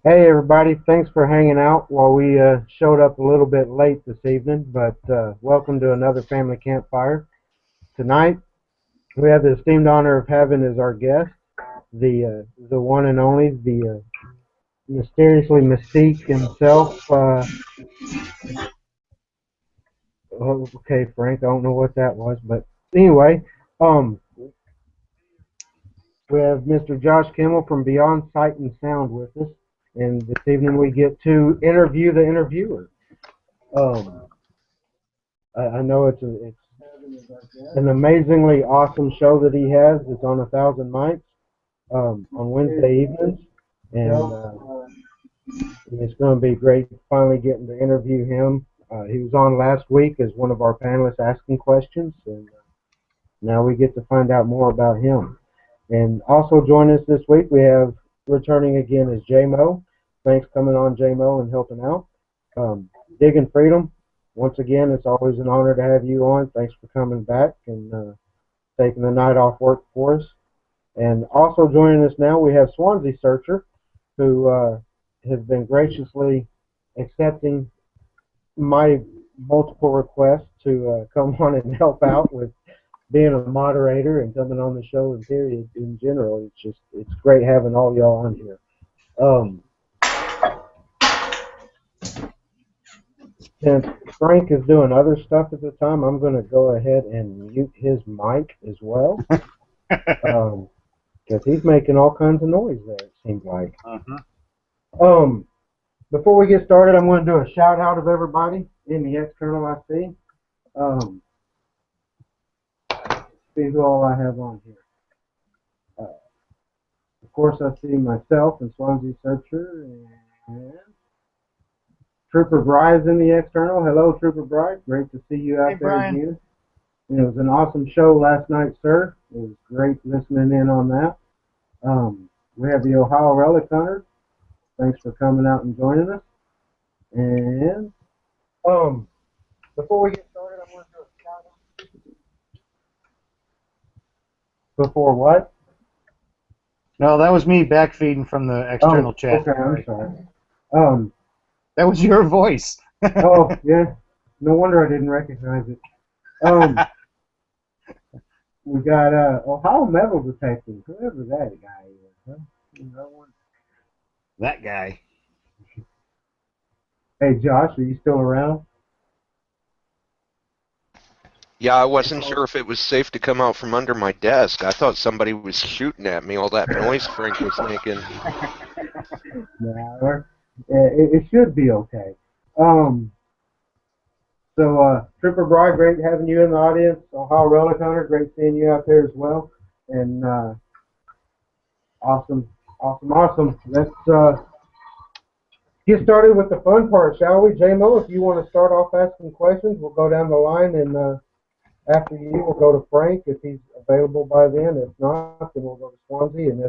Hey everybody, thanks for hanging out while we showed up a little bit late this evening, but welcome to another family campfire. Tonight we have the esteemed honor of having as our guest the one and only, the mysteriously mystique himself. Okay, Frank, I don't know what that was, but anyway, um, we have Mr. Josh Kimmel from Beyond Sight and Sound with us, and this evening we get to interview the interviewer. Um, I know it's an amazingly awesome show that he has. It's on 1,000 mics on Wednesday evenings, and it's going to be great finally getting to interview him. He was on last week as one of our panelists asking questions, and now we get to find out more about him. And also joining us this week, we have returning again is J-Mo. Thanks coming on, J-Mo, and helping out. Digging Freedom, once again, it's always an honor to have you on. Thanks for coming back and taking the night off work for us. And also joining us now, we have Swansea Searcher, who has been graciously accepting my multiple requests to come on and help out with being a moderator and coming on the show in period in general. It's great having all y'all on here. Since Frank is doing other stuff at the time, I'm going to go ahead and mute his mic as well. Because he's making all kinds of noise there, it seems like. Before we get started, I'm going to do a shout out of everybody in the external I see. See who all I have on here. Of course, I see myself and Swansea Searcher and Trooper Bry's in the external. Hello, Trooper Bry. Great to see you out there again. And it was an awesome show last night, sir. It was great listening in on that. We have the Ohio Relic Hunter. Thanks for coming out and joining us. And before we get started, I want to do a shout out. Before what? No, that was me backfeeding from the external chat. Okay, I'm sorry. That was your voice. Oh, yeah. No wonder I didn't recognize it. We got Ohio Metal Detective, whoever that guy is. Huh? You know, that guy. Hey, Josh, are you still around? Yeah, I wasn't sure if it was safe to come out from under my desk. I thought somebody was shooting at me, all that noise Frank was making. Nah, it should be okay. So, Trooper Bry, great having you in the audience. Ohio Relic Hunter, great seeing you out there as well. And awesome. Let's get started with the fun part, shall we? J-Mo, if you want to start off asking questions, we'll go down the line, and after you, we'll go to Frank if he's available by then. If not, then we'll go to Swansea, and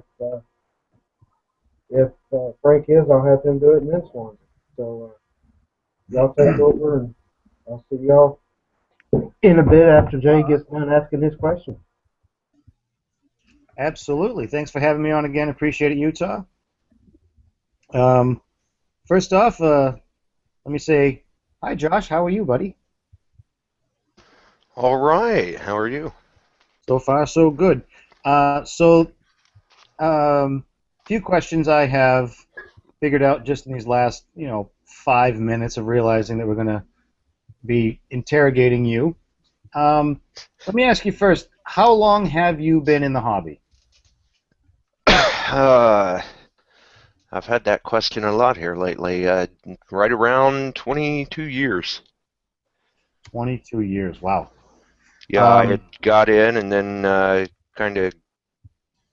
if Frank is, I'll have him do it, and then Swansea. So y'all take over, and I'll see y'all in a bit after Jay gets done asking his question. Absolutely. Thanks for having me on again. Appreciate it, Utah. First off, let me say, hi, Josh. How are you, buddy? All right. How are you? So far, so good. Few questions I have figured out just in these last, 5 minutes of realizing that we're going to be interrogating you. Let me ask you first, how long have you been in the hobby? I've had that question a lot here lately. Right around 22 years. 22 years, wow. Yeah, I had got in and then kind of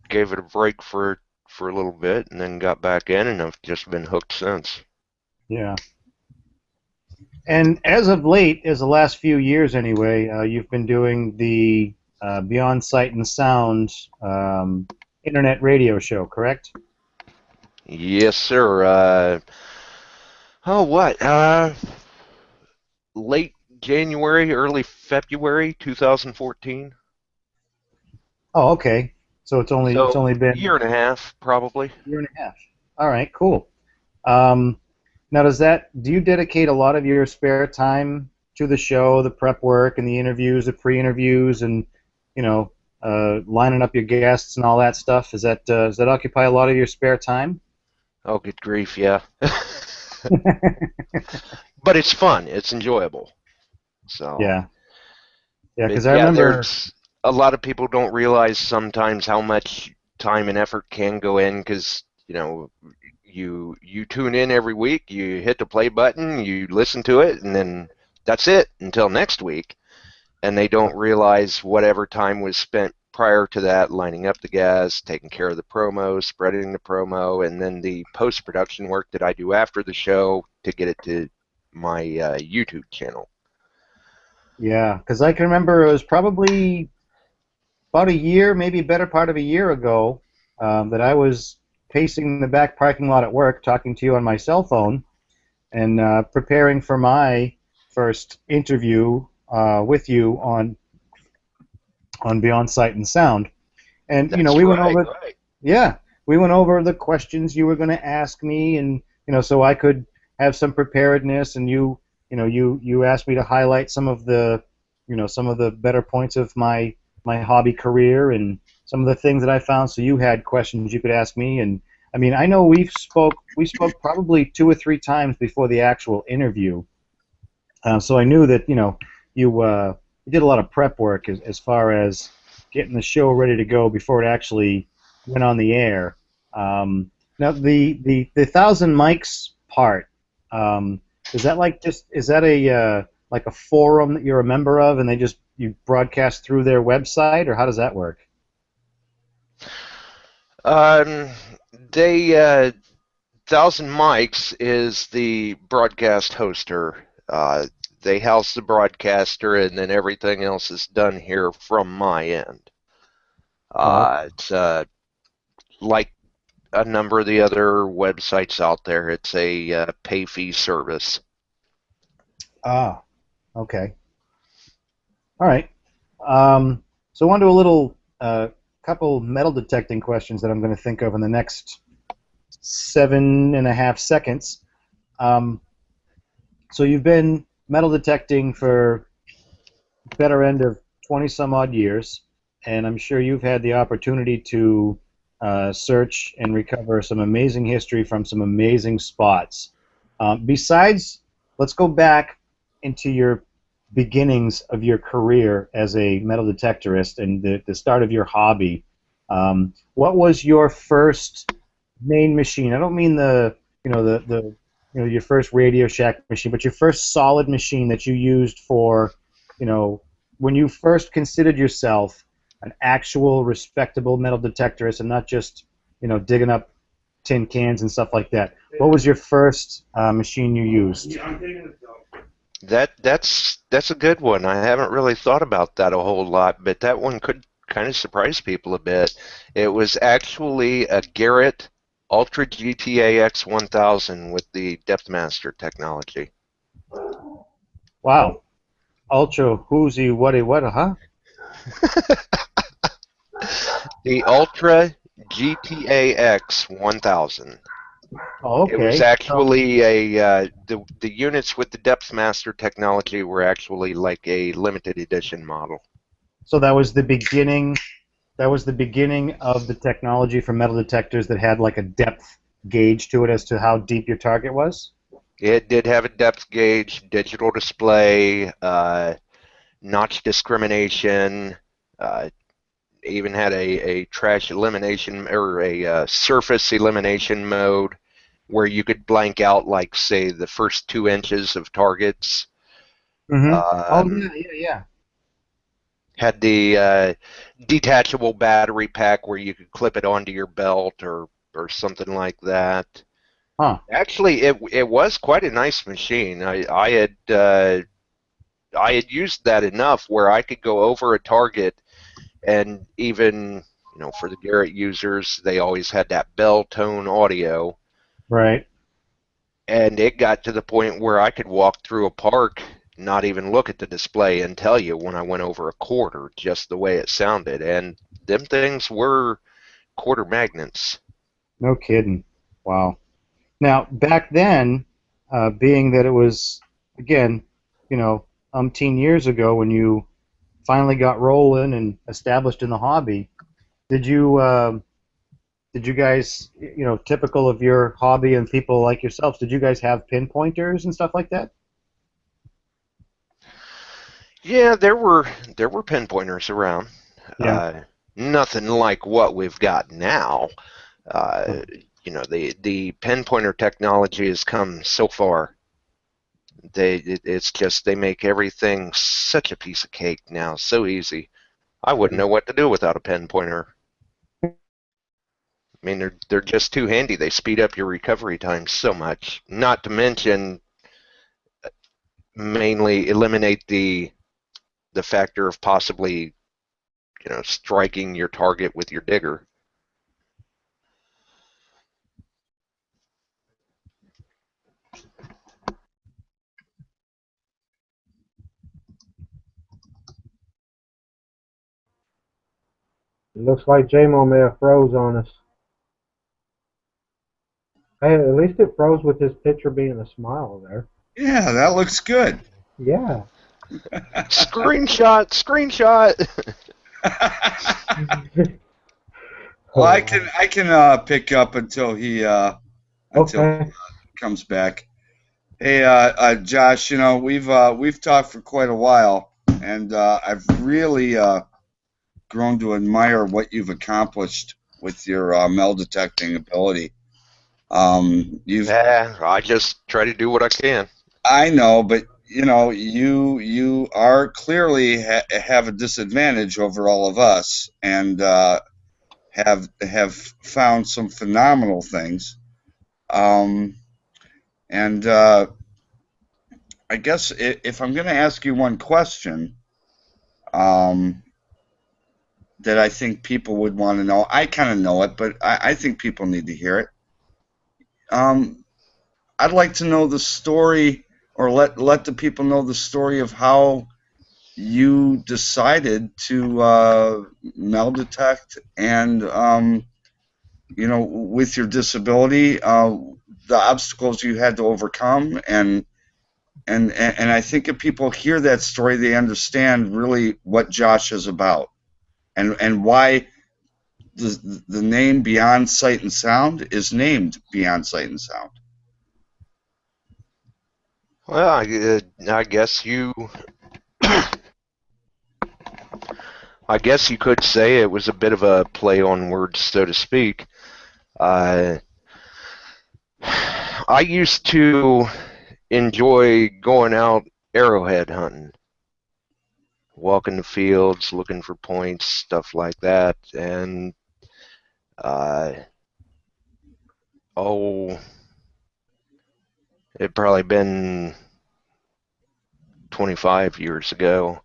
gave it a break for a little bit and then got back in, and I've just been hooked since. Yeah. And as of late, as the last few years anyway, you've been doing the Beyond Sight and Sound internet radio show, correct? Yes, sir. Late January, early February 2014. Oh, okay. So it's only been a year and a half, probably. Year and a half. All right, cool. Now, do you dedicate a lot of your spare time to the show, the prep work, and the interviews, the pre-interviews, and you know, lining up your guests and all that stuff? Does that occupy a lot of your spare time? Oh, good grief, yeah. But it's fun. It's enjoyable. So, Yeah, yeah, but because I yeah, remember. there's a lot of people don't realize sometimes how much time and effort can go in because, you tune in every week, you hit the play button, you listen to it, and then that's it until next week. And they don't realize whatever time was spent prior to that lining up the gas, taking care of the promo, spreading the promo, and then the post-production work that I do after the show to get it to my YouTube channel. Yeah, because I can remember it was probably about a year, maybe a better part of a year ago, that I was pacing the back parking lot at work, talking to you on my cell phone, and preparing for my first interview with you on Beyond Sight and Sound. And That's we went right. over, yeah, we went over the questions you were going to ask me, and so I could have some preparedness, and you asked me to highlight some of the better points of my hobby career and some of the things that I found. So you had questions you could ask me, and I mean, I know we spoke probably two or three times before the actual interview, so I knew that you did a lot of prep work as far as getting the show ready to go before it actually went on the air. Now the thousand mics part, is that like a forum that you're a member of and you broadcast through their website, or how does that work? Um, they Thousand Mics is the broadcast hoster. They house the broadcaster, and then everything else is done here from my end. Oh, It's like a number of the other websites out there. It's a pay fee service. ah, okay, all right. So I want to do a little couple metal detecting questions that I'm going to think of in the next 7.5 seconds. Um, so you've been metal detecting for better end of 20 some odd years, and I'm sure you've had the opportunity to search and recover some amazing history from some amazing spots. Besides, let's go back into your beginnings of your career as a metal detectorist and the start of your hobby. What was your first main machine? I don't mean your first Radio Shack machine, but your first solid machine that you used for, you know, when you first considered yourself an actual respectable metal detectorist and not just, digging up tin cans and stuff like that. What was your first machine you used? That's a good one. I haven't really thought about that a whole lot, but that one could kind of surprise people a bit. It was actually a Garrett Ultra GTA X1000 with the Depthmaster technology. Wow. Ultra whoozy what, huh? The Ultra GTA X1000. Oh, It was okay. actually the units with the Depthmaster technology were actually like a limited edition model. So that was the beginning of the technology for metal detectors that had like a depth gauge to it as to how deep your target was? It did have a depth gauge, digital display, notch discrimination, uh, even had a trash elimination or a surface elimination mode where you could blank out, like, say, the first 2 inches of targets. Mm-hmm. Oh, Um, yeah, yeah, yeah. had the detachable battery pack where you could clip it onto your belt or something like that. Huh. Actually, it was quite a nice machine. I had used that enough where I could go over a target, and even, for the Garrett users, they always had that bell tone audio, Right. and it got to the point where I could walk through a park, not even look at the display, and tell you when I went over a quarter, just the way it sounded. And them things were quarter magnets. No kidding. Wow. Now, back then, being that it was, again, umpteen years ago when you finally got rolling and established in the hobby, did you guys, typical of your hobby and people like yourselves, did you guys have pinpointers and stuff like that? Yeah, there were pinpointers around. Yeah. Nothing like what we've got now. Uh, the pinpointer technology has come so far. It's just they make everything such a piece of cake now, so easy. I wouldn't know what to do without a pinpointer. I mean, they're just too handy. They speed up your recovery time so much. Not to mention, mainly eliminate the factor of possibly, striking your target with your digger. It looks like J-Mo may have froze on us. Hey, at least it froze with his picture being a smile there. Yeah, that looks good. Yeah. Screenshot, screenshot. Well, I can pick up until he Okay. comes back. Hey, Josh, we've talked for quite a while, and I've really grown to admire what you've accomplished with your metal detecting ability. You've Yeah, I just try to do what I can. I know, but you are clearly have a disadvantage over all of us, and have found some phenomenal things. Um, and I guess if I'm going to ask you one question, um, that I think people would want to know, I kind of know it, but I think people need to hear it. Um, I'd like to know the story, or let the people know the story of how you decided to metal detect, and with your disability, the obstacles you had to overcome, and I think if people hear that story, they understand really what Josh is about, and why the name Beyond Sight and Sound is named Beyond Sight and Sound. Well, I guess you could say it was a bit of a play on words, so to speak. Uh, I used to enjoy going out arrowhead hunting, walking the fields, looking for points, stuff like that, and uh, oh, it probably been 25 years ago.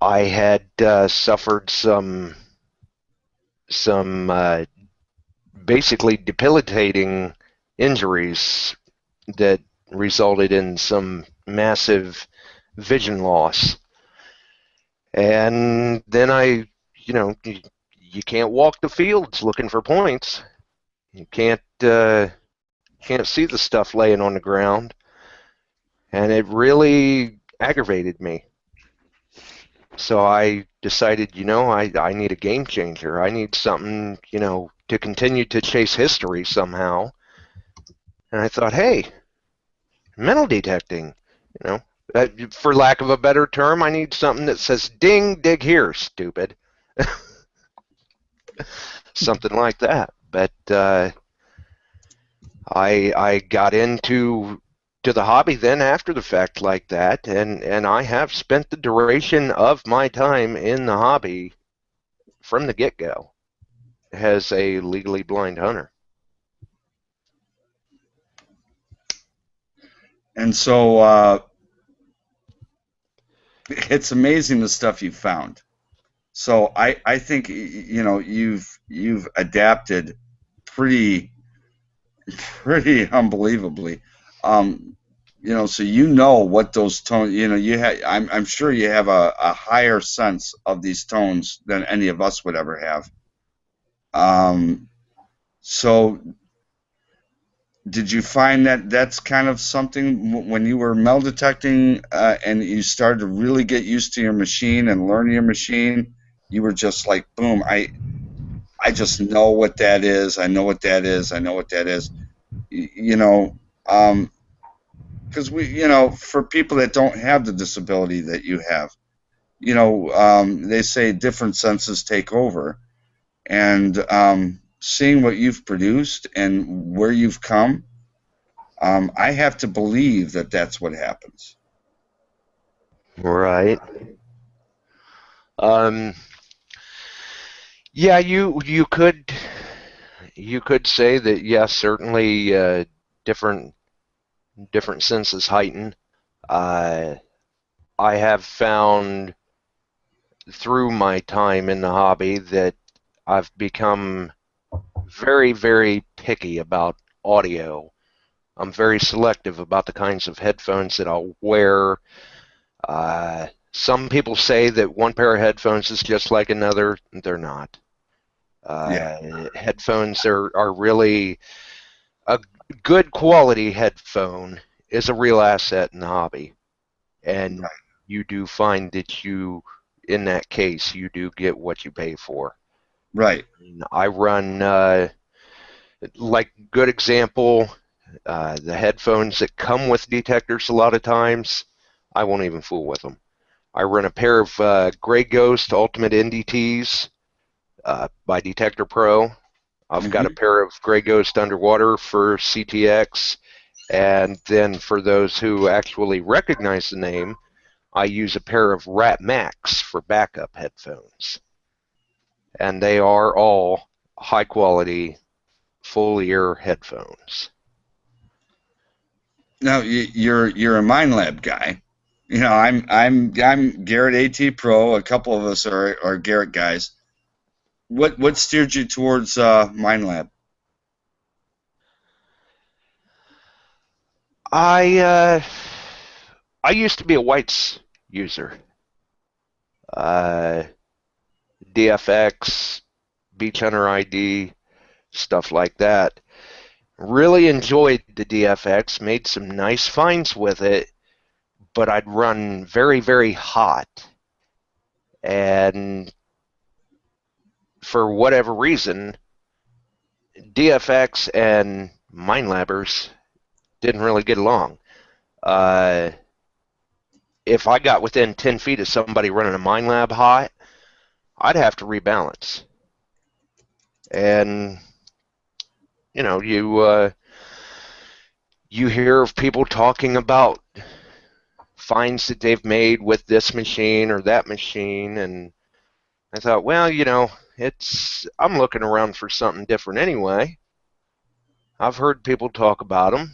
I had suffered some basically debilitating injuries that resulted in some massive vision loss. And then you can't walk the fields looking for points. You can't see the stuff laying on the ground, and it really aggravated me. So I decided, I need a game changer. I need something, to continue to chase history somehow. And I thought, hey, metal detecting, you know, for lack of a better term, I need something that says, ding, dig here, stupid. Something like that. But I got into the hobby then after the fact like that, and I have spent the duration of my time in the hobby from the get-go as a legally blind hunter. And so it's amazing the stuff you found. So I think you've adapted pretty unbelievably. So what those tones. I'm sure you have a higher sense of these tones than any of us would ever have. So did you find that that's kind of something when you were metal detecting and you started to really get used to your machine and learn your machine? You were just like, boom! I just know what that is. I know what that is. I know what that is. You know, because for people that don't have the disability that you have, they say different senses take over, and seeing what you've produced and where you've come, I have to believe that that's what happens. Right. Um, yeah, you could say that. Yes, certainly different different senses heighten. Uh, I have found through my time in the hobby that I've become very, very picky about audio. I'm very selective about the kinds of headphones that I'll wear. Some people say that one pair of headphones is just like another. They're not. Yeah, Headphones are really a good quality headphone is a real asset in the hobby, and right. you do find that in that case, you do get what you pay for. Right. I run, like good example, the headphones that come with detectors a lot of times, I won't even fool with them. I run a pair of Grey Ghost Ultimate NDTs by Detector Pro. I've got a Hmm. pair of Grey Ghost Underwater for CTX, and then for those who actually recognize the name, I use a pair of Rat Max for backup headphones. And they are all high quality, full ear headphones. Now you're a Mind Lab guy. I'm Garrett AT Pro. A couple of us are Garrett guys. What steered you towards Mind Lab? I uh, I used to be a Whites user. Uh, DFX, Beach Hunter ID, stuff like that. Really enjoyed the DFX, made some nice finds with it, but I'd run very, very hot. And for whatever reason, DFX and Mindlabbers didn't really get along. Uh, if I got within 10 feet of somebody running a Mindlab hot, I'd have to rebalance. And, you know, you hear of people talking about finds that they've made with this machine or that machine, and I thought, well, I'm looking around for something different anyway. I've heard people talk about them.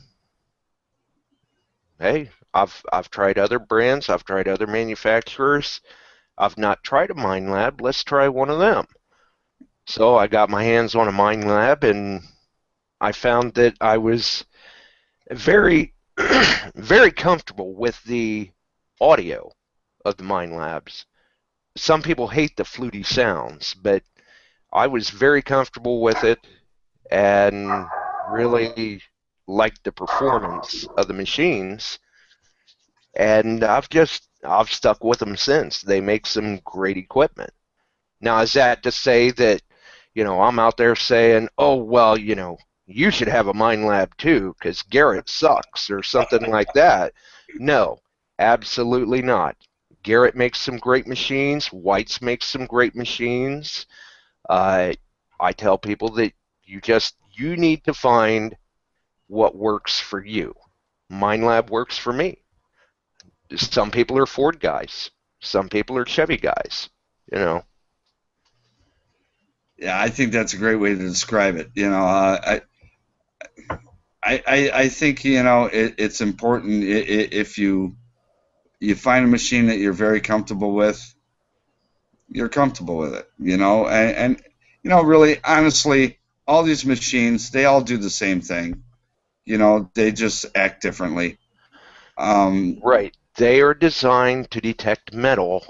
Hey, I've tried other brands, I've tried other manufacturers. I've not tried a Mind Lab. Let's try one of them. So I got my hands on a Mind Lab, and I found that I was very, very comfortable with the audio of the Mind Labs. Some people hate the fluty sounds, but I was very comfortable with it and really liked the performance of the machines. And I've stuck with them since. They make some great equipment. Now, is that to say that, I'm out there saying, oh, well, you should have a Mind Lab too because Garrett sucks or something like that? No, absolutely not. Garrett makes some great machines. White's makes some great machines. Uh, I tell people that you need to find what works for you. Mind Lab works for me. Some people are Ford guys. Some people are Chevy guys. You know. Yeah, I think that's a great way to describe it. I think it's important if you find a machine that you're very comfortable with, you're comfortable with it. Really, honestly, all these machines, they all do the same thing. They just act differently. Um, Right. They are designed to detect metal,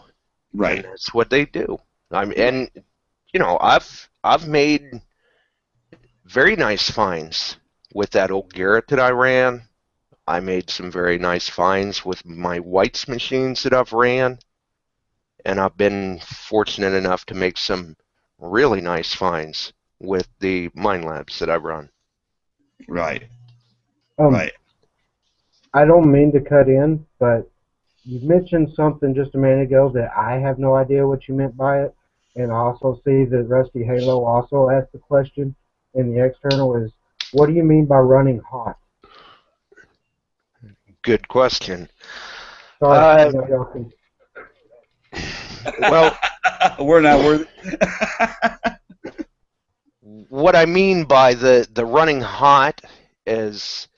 and right. that's what they do. And I've made very nice finds with that old Garrett that I ran. I made some very nice finds with my White's machines that I've ran, and I've been fortunate enough to make some really nice finds with the mine labs that I run. Right. Um, Right. I don't mean to cut in, but you mentioned something just a minute ago that I have no idea what you meant by it, and I also see that Rusty Halo also asked the question in the external is, what do you mean by running hot? Good question. Sorry, y'all can. Well, We're not worthy. what I mean by the running hot is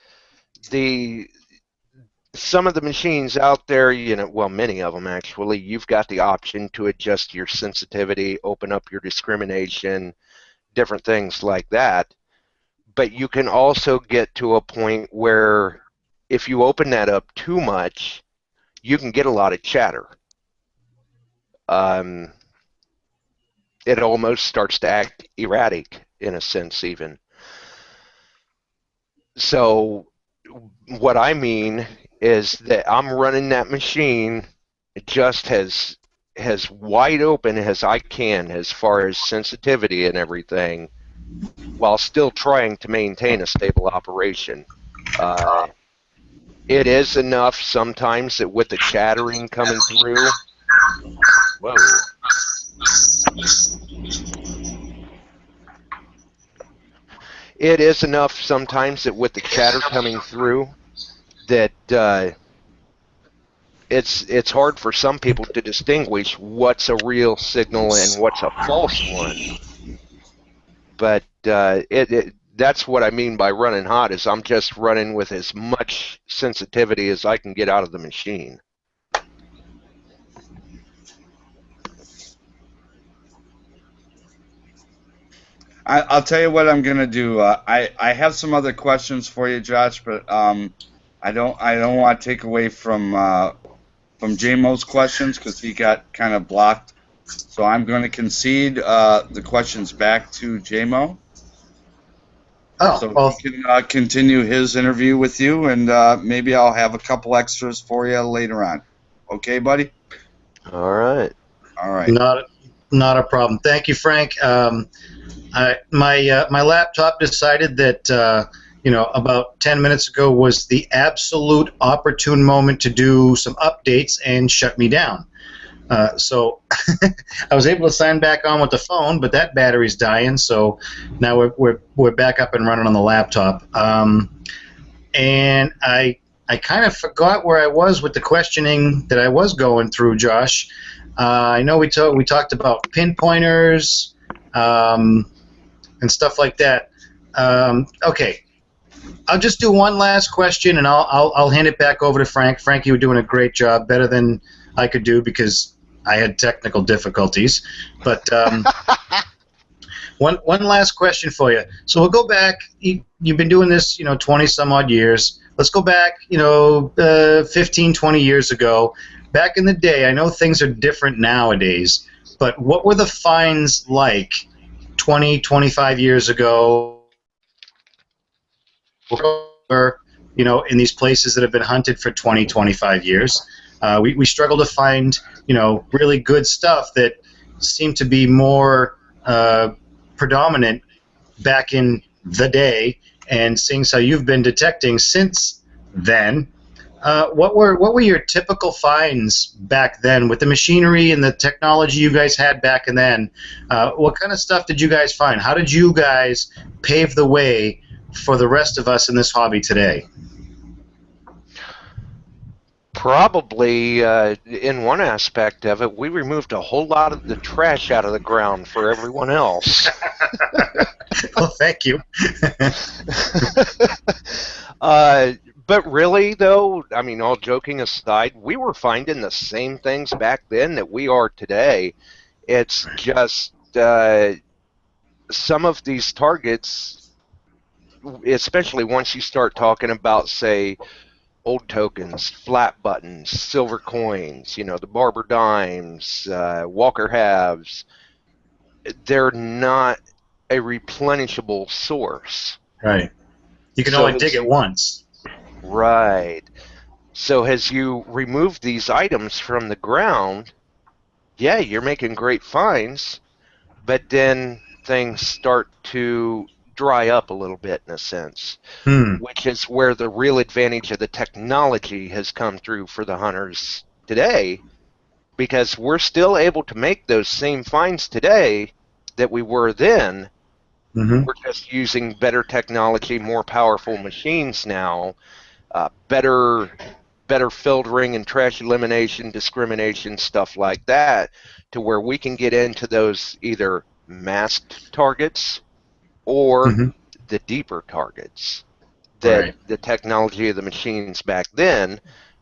some of the machines out there, well, many of them actually, you've got the option to adjust your sensitivity, open up your discrimination, different things like that. But you can also get to a point where if you open that up too much, you can get a lot of chatter. It almost starts to act erratic in a sense even. So what I mean is that I'm running that machine just as wide open as I can as far as sensitivity and everything, while still trying to maintain a stable operation. It is enough sometimes that with the chattering coming through, whoa. It is enough sometimes that with the chatter coming through that it's hard for some people to distinguish what's a real signal and what's a false one. But that's what I mean by running hot, is I'm just running with as much sensitivity as I can get out of the machine. I'll tell you what I'm gonna do. I have some other questions for you, Josh, but I don't want to take away from JMO's questions because he got kind of blocked. So I'm going to concede the questions back to JMO. Oh, So well, he can continue his interview with you, and maybe I'll have a couple extras for you later on. Okay, buddy? All right. All right. not a problem. Thank you, Frank. My laptop decided that about 10 minutes ago was the absolute opportune moment to do some updates and shut me down. So I was able to sign back on with the phone, but that battery's dying. So now we're back up and running on the laptop. And I kind of forgot where I was with the questioning that I was going through, Josh. I know we talked about pinpointers and stuff like that. Okay, I'll just do one last question, and I'll hand it back over to Frank. Frank, you were doing a great job, better than I could do because I had technical difficulties. But one last question for you. So we'll go back. You've been doing this, 20 some odd years. Let's go back, 15, 20 years ago. Back in the day, I know things are different nowadays, but what were the finds like 20, 25 years ago? In these places that have been hunted for 20, 25 years. We struggle to find, really good stuff that seemed to be more predominant back in the day. And seeing how you've been detecting since then, what were your typical finds back then with the machinery and the technology you guys had back then? What kind of stuff did you guys find? How did you guys pave the way for the rest of us in this hobby today? Probably, in one aspect of it, we removed a whole lot of the trash out of the ground for everyone else. Well, thank you. But really, though, I mean, all joking aside, we were finding the same things back then that we are today. It's just some of these targets, especially once you start talking about, say, old tokens, flat buttons, silver coins, the Barber dimes, Walker halves, they're not a replenishable source. Right. You can So only dig it once. Right. So as you remove these items from the ground, yeah, you're making great finds, but then things start to dry up a little bit in a sense, which is where the real advantage of the technology has come through for the hunters today, because we're still able to make those same finds today that we were then. Mm-hmm. We're just using better technology, more powerful machines now, better filtering and trash elimination, discrimination, stuff like that, to where we can get into those either masked targets or Mm-hmm. the deeper targets that Right. the technology of the machines back then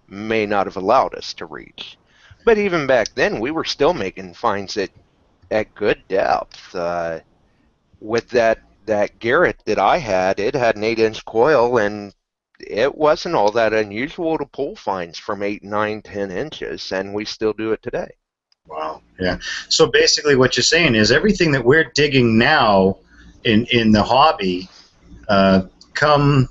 may not have allowed us to reach. But even back then, we were still making finds at good depth. With that Garrett that I had, it had an 8-inch coil, and it wasn't all that unusual to pull finds from 8, 9, 10 inches, and we still do it today. Wow. Yeah. So basically, what you're saying is everything that we're digging now in the hobby, come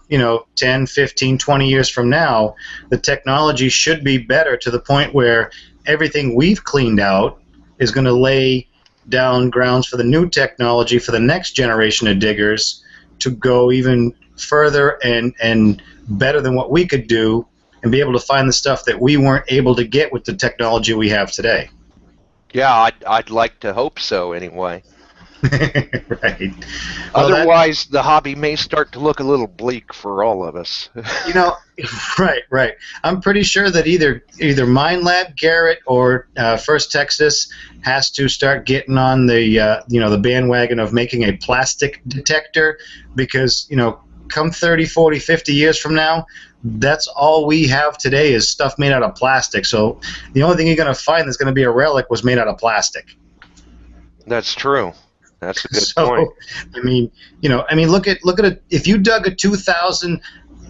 10, 15, 20 years from now, the technology should be better to the point where everything we've cleaned out is going to lay down grounds for the new technology for the next generation of diggers to go even further and better than what we could do, and be able to find the stuff that we weren't able to get with the technology we have today. Yeah, I'd like to hope so anyway. Right. Well, Otherwise, the hobby may start to look a little bleak for all of us. right. I'm pretty sure that either Mind Garrett, or First Texas has to start getting on the bandwagon of making a plastic detector, because come 30, 40, 50 years from now, that's all we have today is stuff made out of plastic. So the only thing you're going to find that's going to be a relic was made out of plastic. That's true. That's a good So, point. I mean, look at it. If you dug a 2000,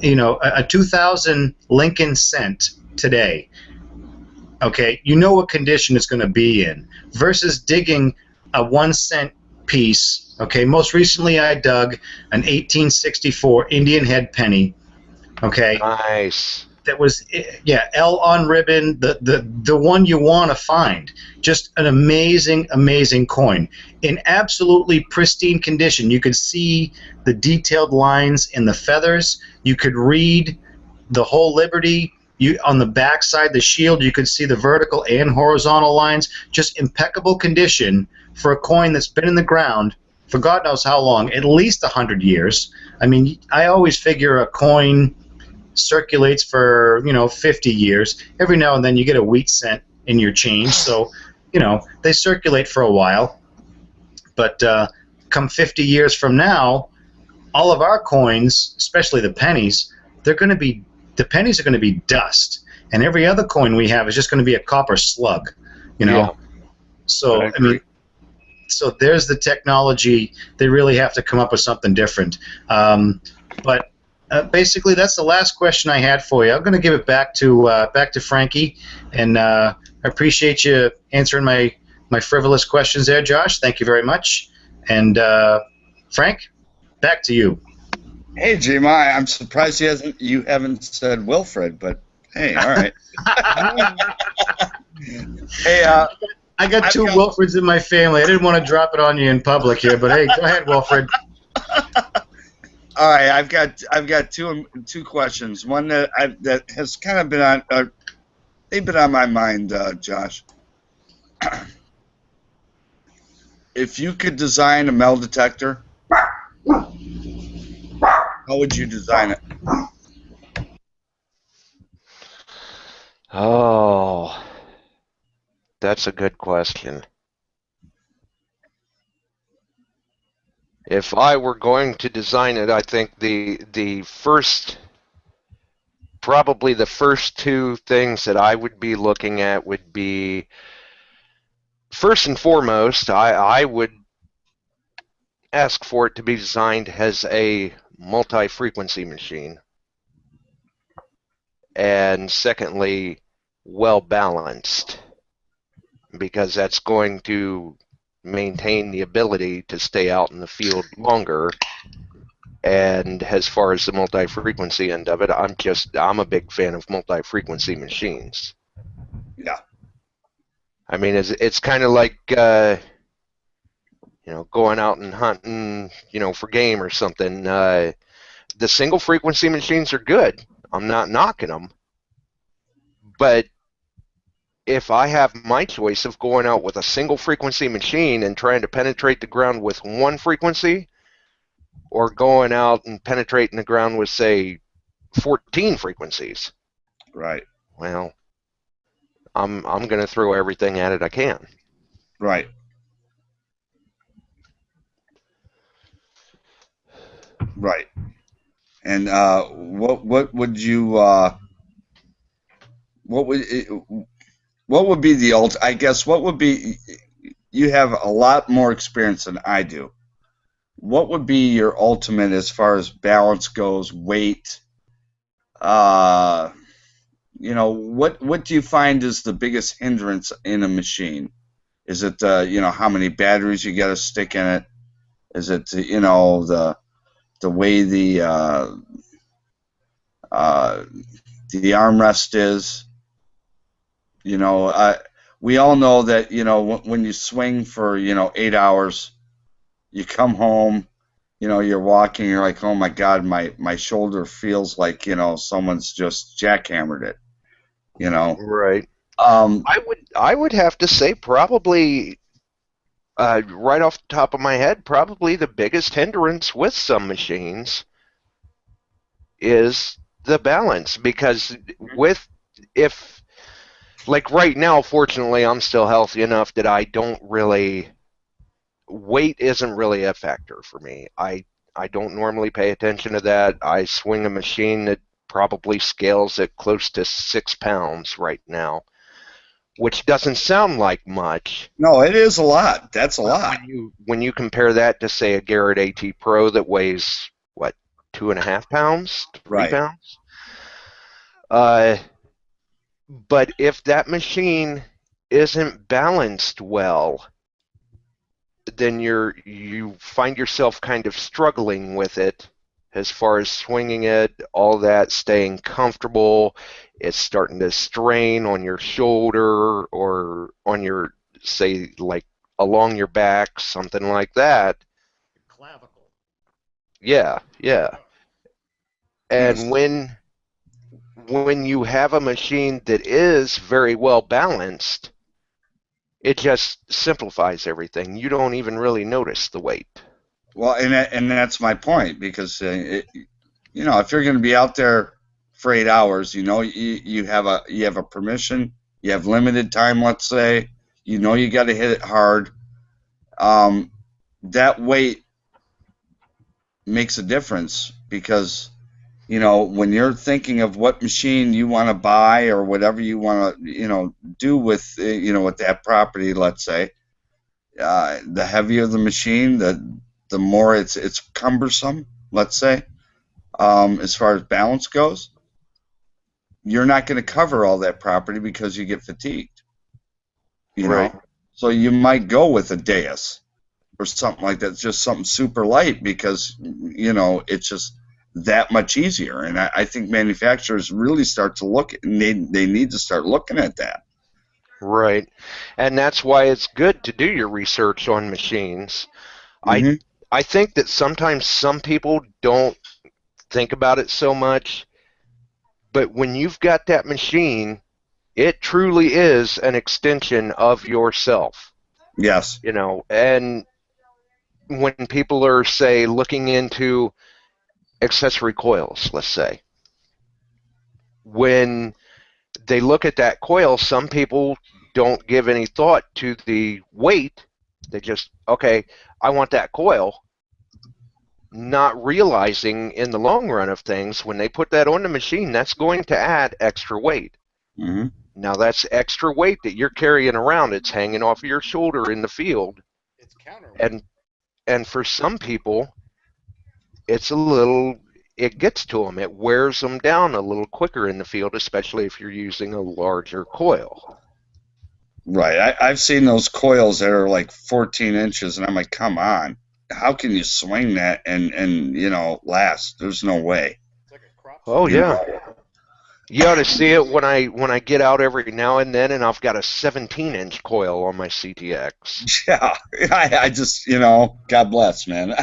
a 2000 Lincoln Cent today, okay, what condition it's going to be in, versus digging a 1 cent piece. Okay, most recently I dug an 1864 Indian head penny. Okay, Nice. that was, L on ribbon, the one you want to find. Just an amazing coin in absolutely pristine condition. You could see the detailed lines in the feathers. You could read the whole Liberty. On the back side, the shield, you could see the vertical and horizontal lines. Just impeccable condition for a coin that's been in the ground for God knows how long, at least 100 years. I mean, I always figure a coin circulates for 50 years. Every now and then you get a wheat cent in your change, so they circulate for a while. But come 50 years from now, all of our coins, especially the pennies, the pennies are going to be dust, and every other coin we have is just going to be a copper slug. Yeah, So I agree. so there's the technology. They really have to come up with something different. But basically, that's the last question I had for you. I'm going to give it back to Frankie, and I appreciate you answering my frivolous questions there, Josh. Thank you very much. And Frank, back to you. Hey, J-My, I'm surprised you haven't said Wilfred, but hey, all right. Hey, I got two Wilfreds in my family. I didn't want to drop it on you in public here, but hey, go ahead, Wilfred. All right, I've got two questions. One that has kind of been on they've been on my mind, Josh. If you could design a metal detector, how would you design it? Oh, that's a good question. If I were going to design it, I think probably the first two things that I would be looking at would be, first and foremost, I would ask for it to be designed as a multi-frequency machine. And secondly, well balanced, because that's going to maintain the ability to stay out in the field longer And as far as the multi-frequency end of it, I'm a big fan of multi-frequency machines. Yeah. I mean, it's kind of like going out and hunting, for game or something. The single frequency machines are good. I'm not knocking them, but if I have my choice of going out with a single frequency machine and trying to penetrate the ground with one frequency, or going out and penetrating the ground with, say, 14 frequencies, Right. well, I'm going to throw everything at it I can. Right. Right. And what would you what would be the I guess what would be, you have a lot more experience than I do. What would be your ultimate as far as balance goes, weight? What do you find is the biggest hindrance in a machine? Is it how many batteries you got to stick in it? Is it the way the armrest is? We all know that when you swing for 8 hours, you come home, you're walking, you're like, oh my God, my shoulder feels like someone's just jackhammered it. Right. Um, I would have to say probably, right off the top of my head, probably the biggest hindrance with some machines is the balance, because if like right now, fortunately, I'm still healthy enough that weight isn't really a factor for me. I don't normally pay attention to that. I swing a machine that probably scales at close to 6 pounds right now, which doesn't sound like much. no, it is a lot. That's a lot. When you compare that to, say, a Garrett AT Pro that weighs, what, 2.5 pounds, 3 Right. pounds? But if that machine isn't balanced well, then you find yourself kind of struggling with it as far as swinging it, all that, staying comfortable. It's starting to strain on your shoulder or on your, say, like along your back, something like that. Clavicle. Yeah, yeah. Yes. And when you have a machine that is very well balanced, it just simplifies everything. You don't even really notice the weight. Well, and that's my point, because if you're going to be out there for 8 hours, you have a permission, you have limited time, let's say, you got to hit it hard. That weight makes a difference, because when you're thinking of what machine you want to buy or whatever you want to do with with that property, let's say, the heavier the machine, the more it's cumbersome, let's say, as far as balance goes. You're not going to cover all that property because you get fatigued. Right. So you might go with a Deus or something like that, just something super light, because it's just that much easier. And I think manufacturers really start to look, and they need to start looking at that. Right. And that's why it's good to do your research on machines. Mm-hmm. I think that sometimes some people don't think about it so much, but when you've got that machine, it truly is an extension of yourself. Yes. And when people are, say, looking into accessory coils, let's say, when they look at that coil, some people don't give any thought to the weight. They just, okay, I want that coil, not realizing in the long run of things, when they put that on the machine, that's going to add extra weight. Mm-hmm. Now, that's extra weight that you're carrying around. It's hanging off of your shoulder in the field. It's counterweight. And for some people, it gets to them. It wears them down a little quicker in the field, especially if you're using a larger coil. Right. I've seen those coils that are like 14 inches, and I'm like, come on. how can you swing that and last? There's no way. Oh You yeah. You ought to see it when I get out every now and then, and I've got a 17-inch coil on my CTX. Yeah, I just, God bless, man.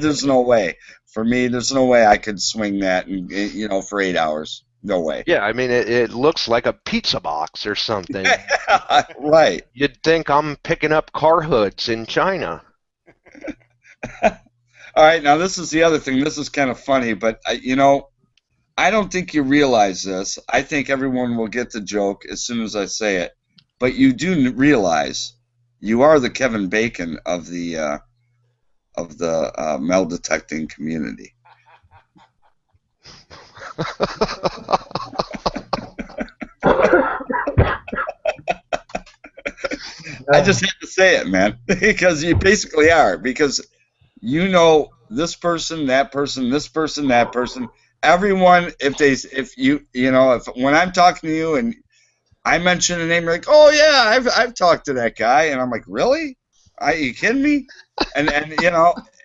There's no way. For me, there's no way I could swing that, for 8 hours. No way. Yeah, I mean it looks like a pizza box or something. Right. You'd think I'm picking up car hoods in China. All right, now this is the other thing. This is kind of funny, but I don't think you realize this. I think everyone will get the joke as soon as I say it. But you do realize you are the Kevin Bacon of the metal detecting community. I just had to say it, man, because you basically are. Because this person, that person, this person, that person, everyone. If when I'm talking to you and I mention a name, you're like, oh yeah, I've talked to that guy, and I'm like, really? Are you kidding me? And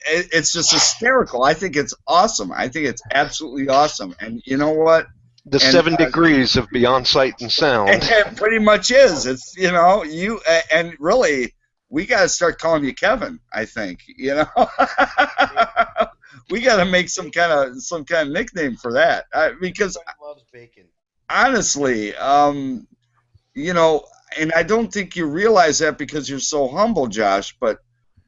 it's just hysterical. I think it's awesome. I think it's absolutely awesome. And you know what? The 7 degrees of Beyond Sight and Sound. It pretty much is. It's and really, we got to start calling you Kevin. I think we got to make some kind of nickname for that because loves bacon. honestly, and I don't think you realize that because you're so humble, Josh, but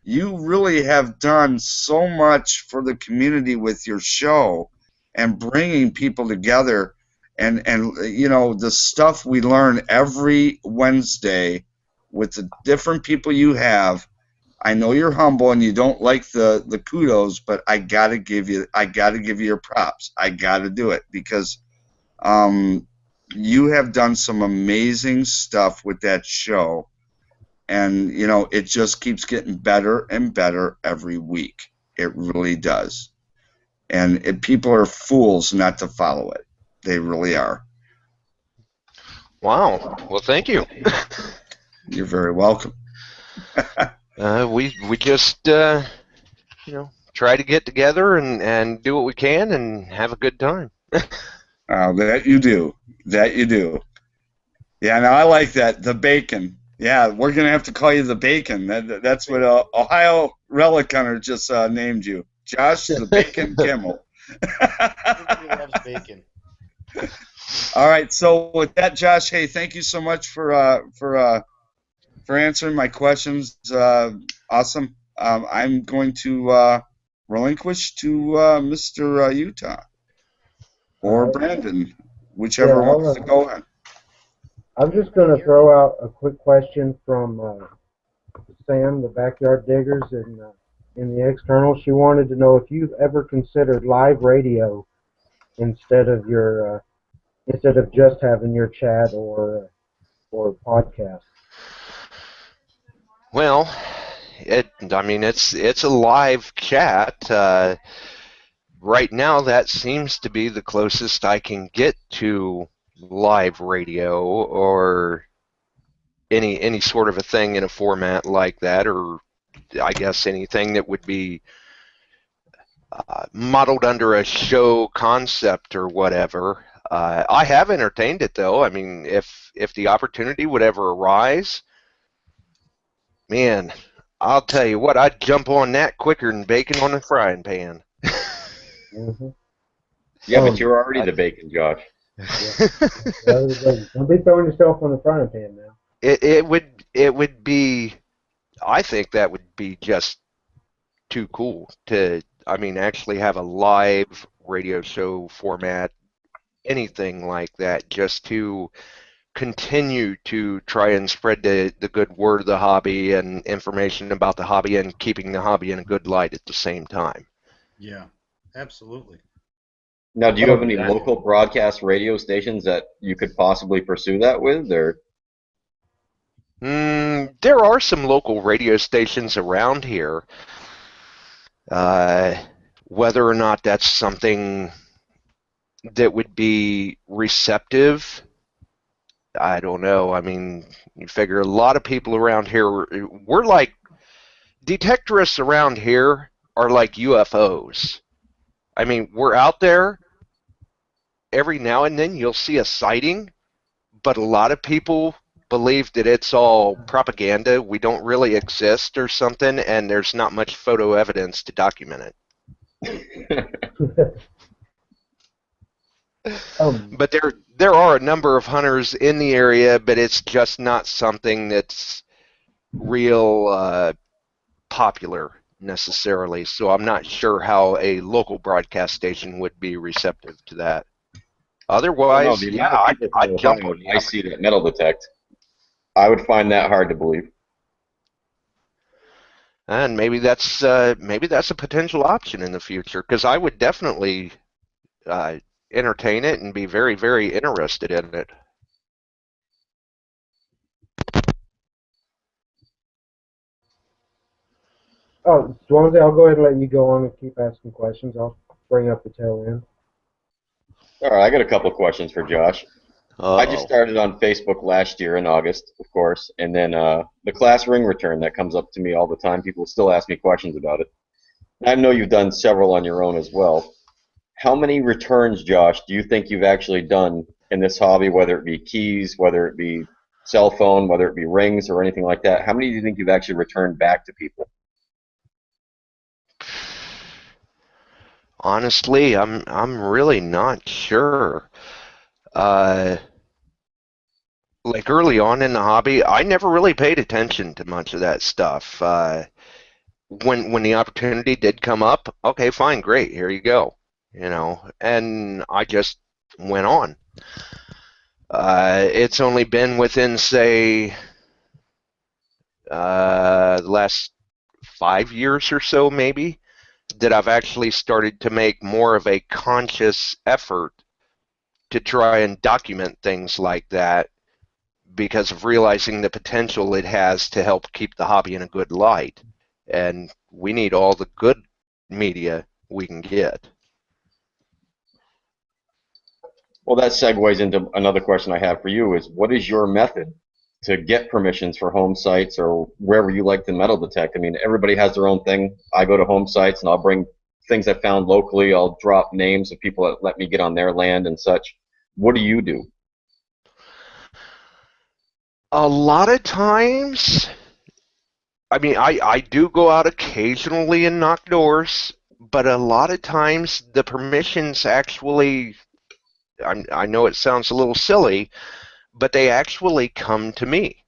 you really have done so much for the community with your show and bringing people together and the stuff we learn every Wednesday with the different people you have. I know you're humble and you don't like the kudos, but I gotta give you your props. I gotta do it because you have done some amazing stuff with that show, and it just keeps getting better and better every week. It really does, and people are fools not to follow it. They really are. Wow. Well, thank you. You're very welcome. We just try to get together and do what we can and have a good time. That you do. That you do. Yeah, no, I like that. The bacon. Yeah, we're gonna have to call you the Bacon. That's what Ohio Relic Hunter just named you, Josh the Bacon Kimmel. Everybody loves bacon. All right, so with that, Josh, hey, thank you so much for answering my questions. Awesome. I'm going to relinquish to Mr. Utah or Brandon, whichever wants to go in. I'm just going to throw out a quick question from Sam, the Backyard Diggers, in the external. She wanted to know if you've ever considered live radio instead of just having your chat or podcast. Well, it's a live chat. Right now, that seems to be the closest I can get to live radio or any sort of a thing in a format like that, or I guess anything that would be modeled under a show concept or whatever. I have entertained it though. I mean, if the opportunity would ever arise, man, I'll tell you what, I'd jump on that quicker than bacon on a frying pan. Mm-hmm. Yeah, but you're already the Bacon, Josh. Don't be throwing yourself on the frying pan now. It would be, I think that would be just too cool to, actually have a live radio show format, anything like that, just to continue to try and spread the good word of the hobby and information about the hobby and keeping the hobby in a good light at the same time. Yeah, absolutely. Now, do you have any local broadcast radio stations that you could possibly pursue that with, or? There are some local radio stations around here. Whether or not that's something that would be receptive, I don't know. I mean, you figure a lot of people around here, we're like detectorists around here are like UFOs. I mean, we're out there every now and then you'll see a sighting, but a lot of people believe that it's all propaganda. We don't really exist or something, and there's not much photo evidence to document it. But there are a number of hunters in the area, but it's just not something that's real popular necessarily. So I'm not sure how a local broadcast station would be receptive to that. Otherwise, well, no, the yeah, amount of people from I'd jump Ohio on the I see that metal detect, I would find that hard to believe. and maybe that's a potential option in the future, because I would definitely entertain it and be very, very interested in it. Oh, Swansea, I'll go ahead and let you go on and keep asking questions. I'll bring up the tail end. All right, I got a couple of questions for Josh. I just started on Facebook last year in August, of course, and then the class ring return that comes up to me all the time. People still ask me questions about it. I know you've done several on your own as well. How many returns, Josh, do you think you've actually done in this hobby, whether it be keys, whether it be cell phone, whether it be rings or anything like that? How many do you think you've actually returned back to people? Honestly, I'm really not sure. Uh, like early on in the hobby, I never really paid attention to much of that stuff. When the opportunity did come up, okay, fine, great, here you go, and I just went on. It's only been within, say, the last 5 years or so, maybe, that I've actually started to make more of a conscious effort to try and document things like that, because of realizing the potential it has to help keep the hobby in a good light. And we need all the good media we can get. Well, that segues into another question I have for you is what is your method to get permissions for home sites or wherever you like to metal detect? I mean, everybody has their own thing. I go to home sites and I'll bring things I found locally. I'll drop names of people that let me get on their land and such. What do you do? A lot of times, I mean, I do go out occasionally and knock doors, but a lot of times the permissions actually, I know it sounds a little silly, but they actually come to me.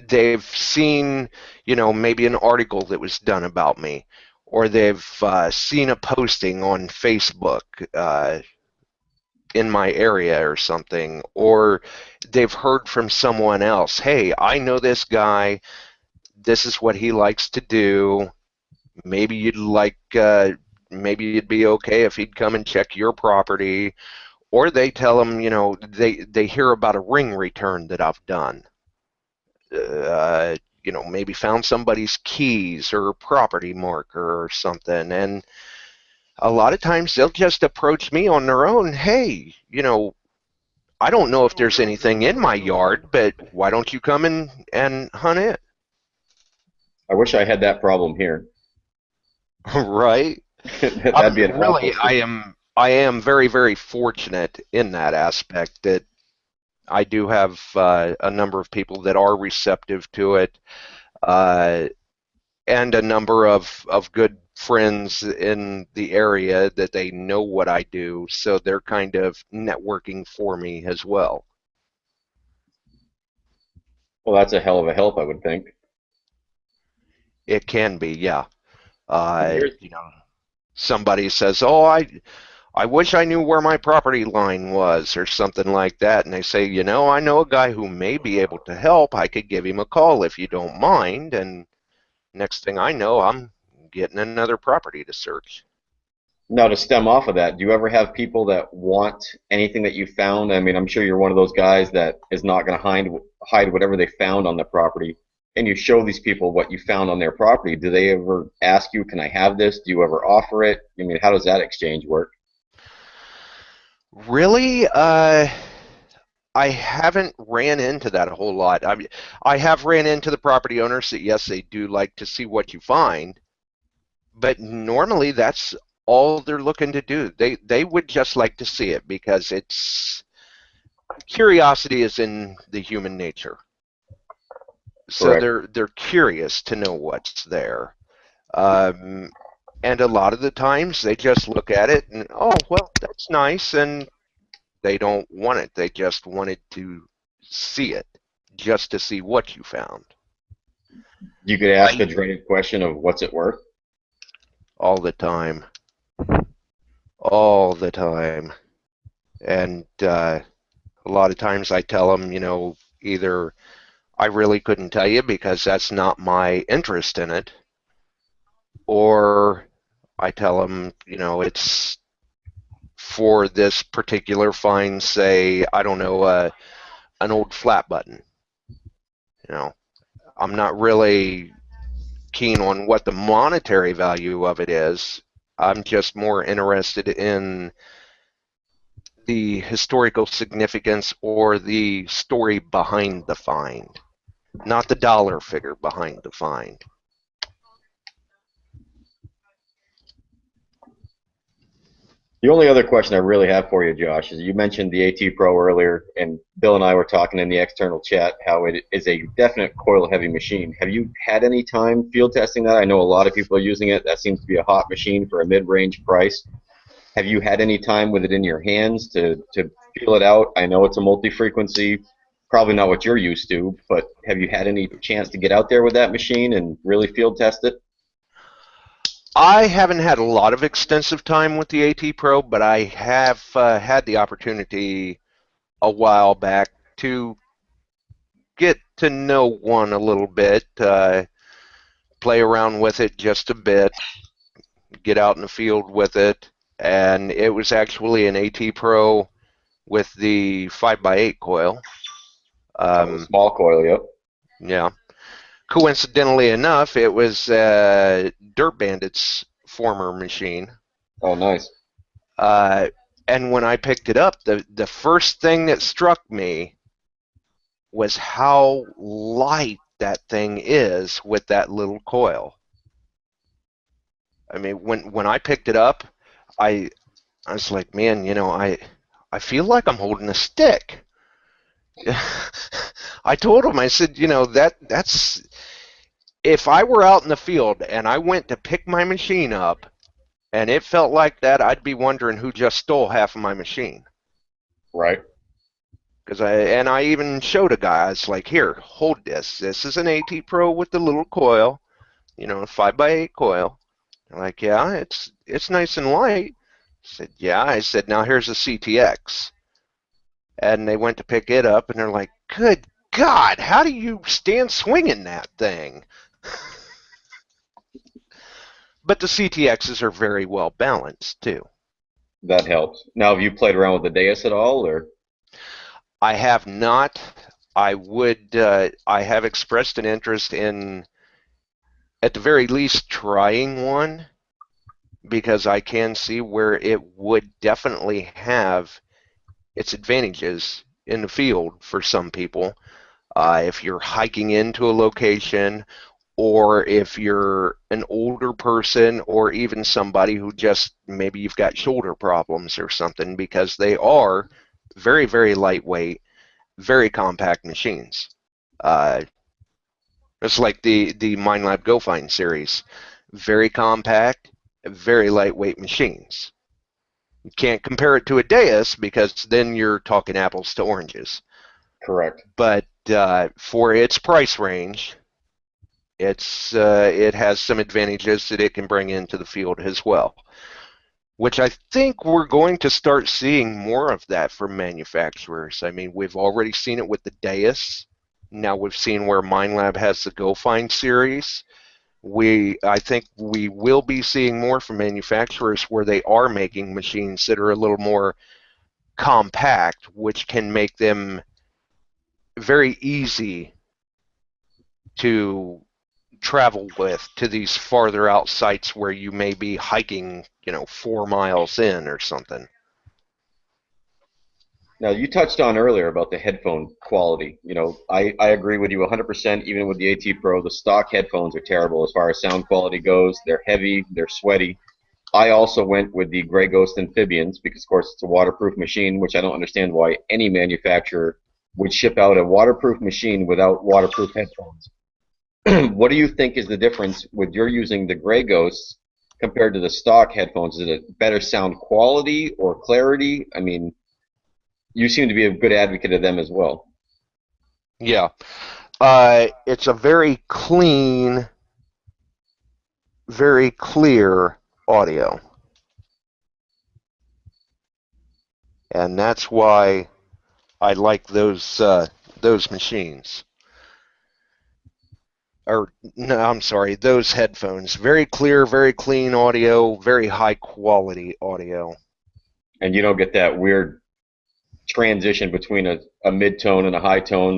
They've seen, maybe an article that was done about me, or they've seen a posting on Facebook in my area or something, or they've heard from someone else, hey, I know this guy, this is what he likes to do, maybe it'd be okay if he'd come and check your property. Or they tell them, they hear about a ring return that I've done. Maybe found somebody's keys or property marker or something. And a lot of times they'll just approach me on their own. Hey, I don't know if there's anything in my yard, but why don't you come and hunt it? I wish I had that problem here. Right? That'd be an Really, awful. I am very, very fortunate in that aspect that I do have a number of people that are receptive to it, uh, and a number of good friends in the area that they know what I do, so they're kind of networking for me as well. Well, that's a hell of a help, I would think. It can be, yeah. And Uh, here's you know, Somebody says, "Oh, I wish I knew where my property line was," or something like that, and they say, I know a guy who may be able to help. I could give him a call if you don't mind, and next thing I know, I'm getting another property to search. Now, to stem off of that, do you ever have people that want anything that you found? I mean, I'm sure you're one of those guys that is not going to hide whatever they found on the property, and you show these people what you found on their property. Do they ever ask you, "Can I have this?" Do you ever offer it? I mean, how does that exchange work? Really, I haven't ran into that a whole lot. I have ran into the property owners that, yes, they do like to see what you find, but normally that's all they're looking to do. They would just like to see it because it's curiosity is in the human nature. So Correct. they're curious to know what's there. Um, and a lot of the times they just look at it and, oh, well, that's nice, and they don't want it. They just wanted to see it, just to see what you found. You could ask a dreaded question of what's it worth? All the time. All the time. And a lot of times I tell them, either I really couldn't tell you because that's not my interest in it, or I tell them, it's for this particular find, say, I don't know, an old flat button. I'm not really keen on what the monetary value of it is. I'm just more interested in the historical significance or the story behind the find, not the dollar figure behind the find. The only other question I really have for you, Josh, is you mentioned the AT Pro earlier, and Bill and I were talking in the external chat how it is a definite coil-heavy machine. Have you had any time field testing that? I know a lot of people are using it. That seems to be a hot machine for a mid-range price. Have you had any time with it in your hands to feel it out? I know it's a multi-frequency, probably not what you're used to, but have you had any chance to get out there with that machine and really field test it? I haven't had a lot of extensive time with the AT Pro, but I have had the opportunity a while back to get to know one a little bit, play around with it just a bit, get out in the field with it, and it was actually an AT Pro with the 5x8 coil. Small coil, yep. Yeah. Coincidentally enough, it was Dirt Bandit's former machine. Oh, nice. And when I picked it up, the first thing that struck me was how light that thing is with that little coil. I mean, when I picked it up, I was like, man, I feel like I'm holding a stick. I told him, I said, that's if I were out in the field and I went to pick my machine up and it felt like that, I'd be wondering who just stole half of my machine. Right. Because I even showed a guy, I was like, here, hold this. This is an AT Pro with the little coil, 5x8 coil. They're like, yeah, it's nice and light. I said, yeah. I said, now here's a CTX. And they went to pick it up, and they're like, good God, how do you stand swinging that thing? But the CTXs are very well balanced, too. That helps. Now, have you played around with the Deus at all, or? I have not. I have expressed an interest in, at the very least, trying one, because I can see where it would definitely have its advantages in the field for some people. If you're hiking into a location, or if you're an older person, or even somebody who just, maybe you've got shoulder problems or something, because they are very, very lightweight, very compact machines. It's like the Minelab Go Find series. Very compact, very lightweight machines. You can't compare it to a Deus because then you're talking apples to oranges. Correct. But for its price range, it has some advantages that it can bring into the field as well, which I think we're going to start seeing more of that from manufacturers. I mean, we've already seen it with the Deus. Now we've seen where Minelab has the Go Find series. I think we will be seeing more from manufacturers where they are making machines that are a little more compact, which can make them very easy to travel with to these farther out sites where you may be hiking, 4 miles in or something. Now, you touched on earlier about the headphone quality. I agree with you 100%. Even with the AT Pro, the stock headphones are terrible as far as sound quality goes. They're heavy, they're sweaty. I also went with the Grey Ghost Amphibians because, of course, it's a waterproof machine, which I don't understand why any manufacturer would ship out a waterproof machine without waterproof headphones. What do you think is the difference with your using the Grey Ghosts compared to the stock headphones? Is it a better sound quality or clarity? I mean, you seem to be a good advocate of them as well. Yeah. It's a very clean, very clear audio. And that's why I like those machines. Or, no, I'm sorry, those headphones. Very clear, very clean audio, very high quality audio. And you don't get that weird transition between a mid-tone and a high tone,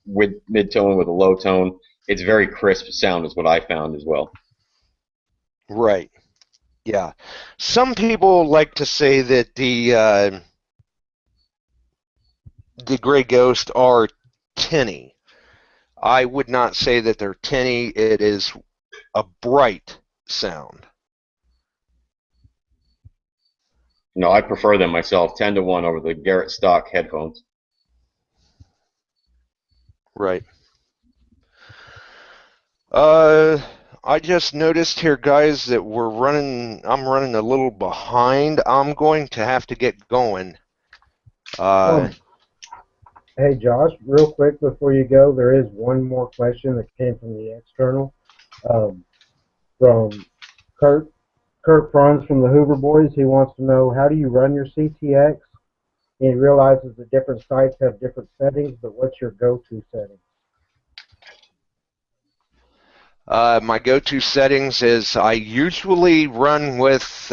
with mid-tone with a low tone. It's very crisp sound is what I found as well. Right. Yeah. Some people like to say that the Grey Ghost are tinny. I would not say that they're tinny. It is a bright sound. No, I prefer them myself, 10-1 over the Garrett stock headphones. Right. I just noticed here, guys, that I'm running a little behind. I'm going to have to get going. Hey, Josh, real quick before you go, there is one more question that came from the external, from Kurt Franz from the Hoover Boys. He wants to know, how do you run your CTX? He realizes that different sites have different settings, but what's your go-to setting? My go-to settings is I usually run with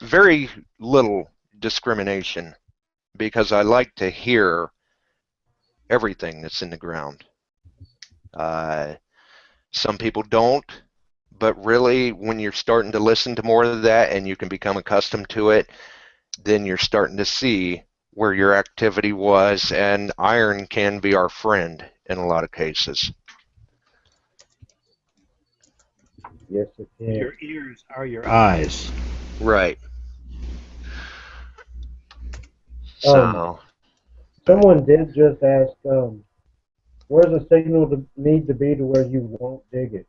very little discrimination because I like to hear everything that's in the ground. Some people don't, but really when you're starting to listen to more of that and you can become accustomed to it, then you're starting to see where your activity was, and iron can be our friend in a lot of cases. Yes, it can. Your ears are your eyes. Right. So, someone did just ask, where's the signal need to be to where you won't dig it?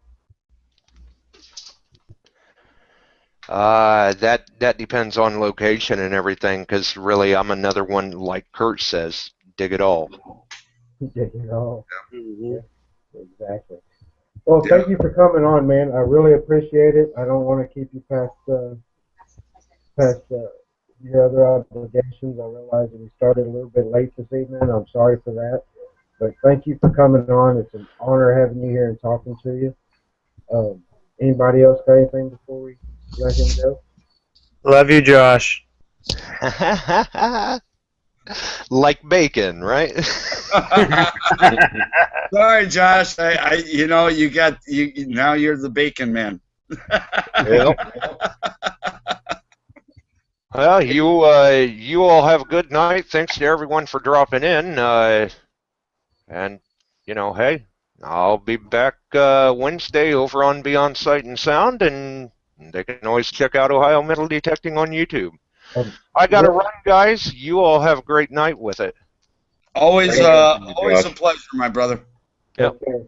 that depends on location and everything, because really I'm another one, like Kurt says, dig it all. Dig it all. Mm-hmm. Yeah, exactly. Well, thank you for coming on, man. I really appreciate it. I don't want to keep you past your other obligations. I realize that we started a little bit late this evening. I'm sorry for that. But thank you for coming on. It's an honor having you here and talking to you. Anybody else got anything before we let him go? Love you, Josh. Like bacon, right? Sorry, Josh. Now you're the bacon man. Yep. Well, you all have a good night. Thanks to everyone for dropping in. And hey, I'll be back Wednesday over on Beyond Sight and Sound, and they can always check out Ohio Metal Detecting on YouTube. I got to run, guys. You all have a great night with it. Always a pleasure, my brother. Yep. Okay.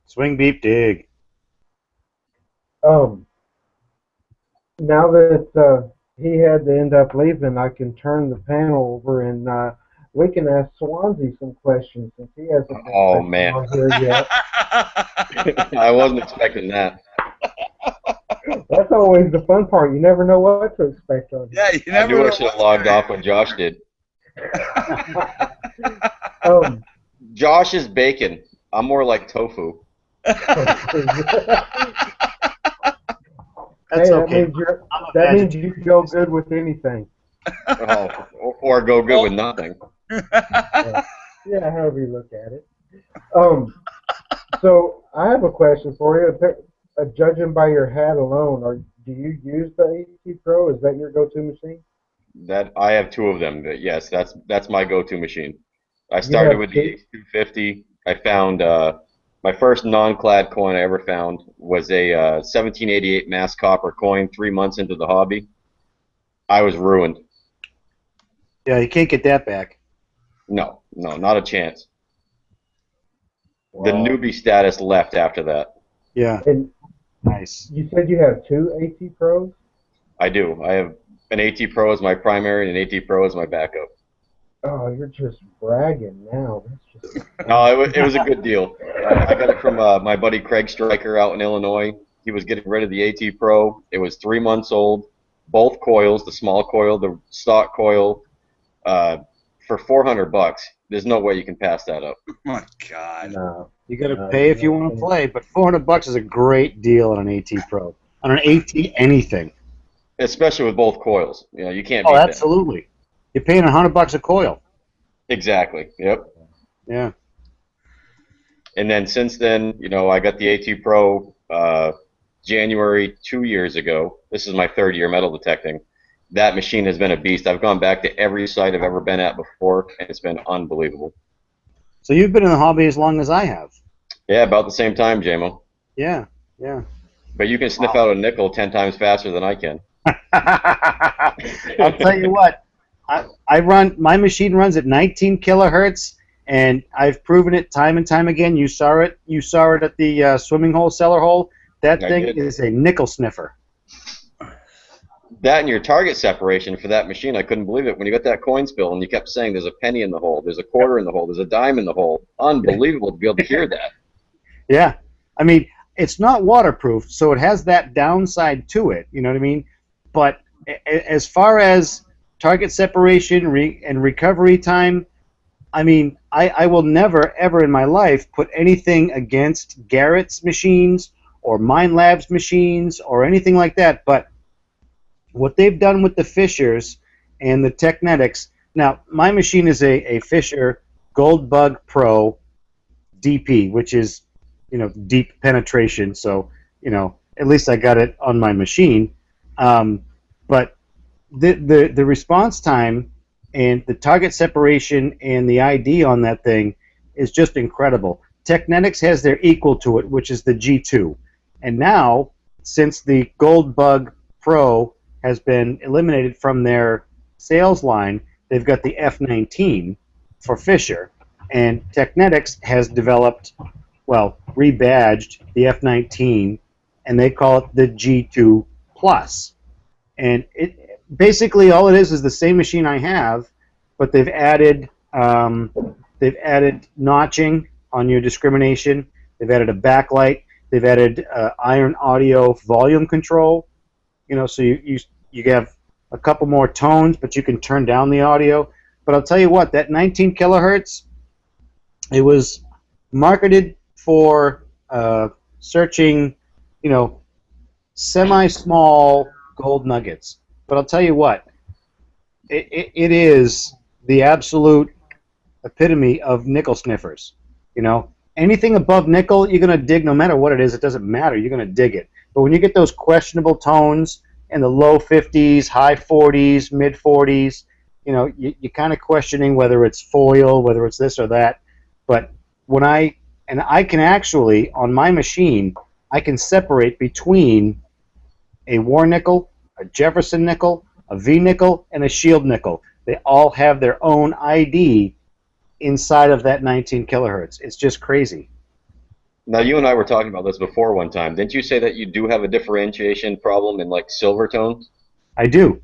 Swing, beep, dig. Now that he had to end up leaving, I can turn the panel over and we can ask Swansea some questions since he hasn't been on here yet. I wasn't expecting that. That's always the fun part. You never know what to expect on here. Yeah, you never I knew I should have logged off when Josh did. Josh is bacon. I'm more like tofu. That's okay. That means you go good with anything. Or go good with nothing. Yeah, however you look at it. So I have a question for you. Judging by your hat alone, do you use the AT Pro? Is that your go-to machine? That I have two of them. But yes, that's my go-to machine. I You started have with the two? H250. I found my first non-clad coin I ever found was a 1788 mass copper coin. 3 months into the hobby, I was ruined. Yeah, you can't get that back. No, no, not a chance. The Wow. newbie status left after that. Yeah, And nice. you said you have two AT Pros? I do. I have an AT Pro as my primary and an AT Pro as my backup. Oh, you're just bragging now. That's just No, it was a good deal. I got it from my buddy Craig Stryker out in Illinois. He was getting rid of the AT Pro. It was 3 months old. Both coils, the small coil, the stock coil, for $400. There's no way you can pass that up. Oh my God. no. You got to No, pay if you no want to chance. play, but $400 is a great deal on an AT Pro. On an AT anything. Especially with both coils. You know, you can't Oh, beat that. absolutely. You're paying $100 a coil. Exactly. Yep. Yeah. And then since then, you know, I got the AT Pro January 2 years ago. This is my third year metal detecting. That machine has been a beast. I've gone back to every site I've ever been at before, and it's been unbelievable. So you've been in the hobby as long as I have. Yeah, about the same time, JMO. Yeah, yeah. But you can sniff out a nickel 10 times faster than I can. I'll tell you what. My machine runs at 19 kilohertz, and I've proven it time and time again. You saw it. You saw it at the swimming hole, cellar hole. That I thing did. is a nickel sniffer. That and your target separation for that machine, I couldn't believe it. When you got that coin spill and you kept saying there's a penny in the hole, there's a quarter in the hole, there's a dime in the hole. Unbelievable to be able to hear that. Yeah. I mean, it's not waterproof, so it has that downside to it. You know what I mean? But as far as target separation and recovery time, I mean, I will never, ever in my life put anything against Garrett's machines or Mind Labs machines or anything like that. But what they've done with the Fishers and the Technetics, now my machine is a Fisher Goldbug Pro DP, which is, you know, deep penetration. So, you know, at least I got it on my machine. But the response time and the target separation and the ID on that thing is just incredible. Technetics has their equal to it, which is the G2. And now, since the Goldbug Pro has been eliminated from their sales line, they've got the F19 for Fisher. And Technetics has developed, well, rebadged the F19, and they call it the G2 Plus. And it basically all it is the same machine I have, but they've added notching on your discrimination. They've added a backlight. They've added iron audio volume control. You know, so you have a couple more tones, but you can turn down the audio. But I'll tell you what, that 19 kilohertz, it was marketed for searching, you know, semi-small gold nuggets. But I'll tell you what, it is the absolute epitome of nickel sniffers. You know, anything above nickel, you're going to dig no matter what it is. It doesn't matter. You're going to dig it. But when you get those questionable tones in the low 50s, high 40s, mid 40s, you know, you're kind of questioning whether it's foil, whether it's this or that. But when I can actually, on my machine, I can separate between a war nickel, a Jefferson nickel, a V nickel, and a shield nickel. They all have their own ID inside of that 19 kilohertz. It's just crazy. Now, you and I were talking about this before one time. Didn't you say that you do have a differentiation problem in, like, silver tones? I do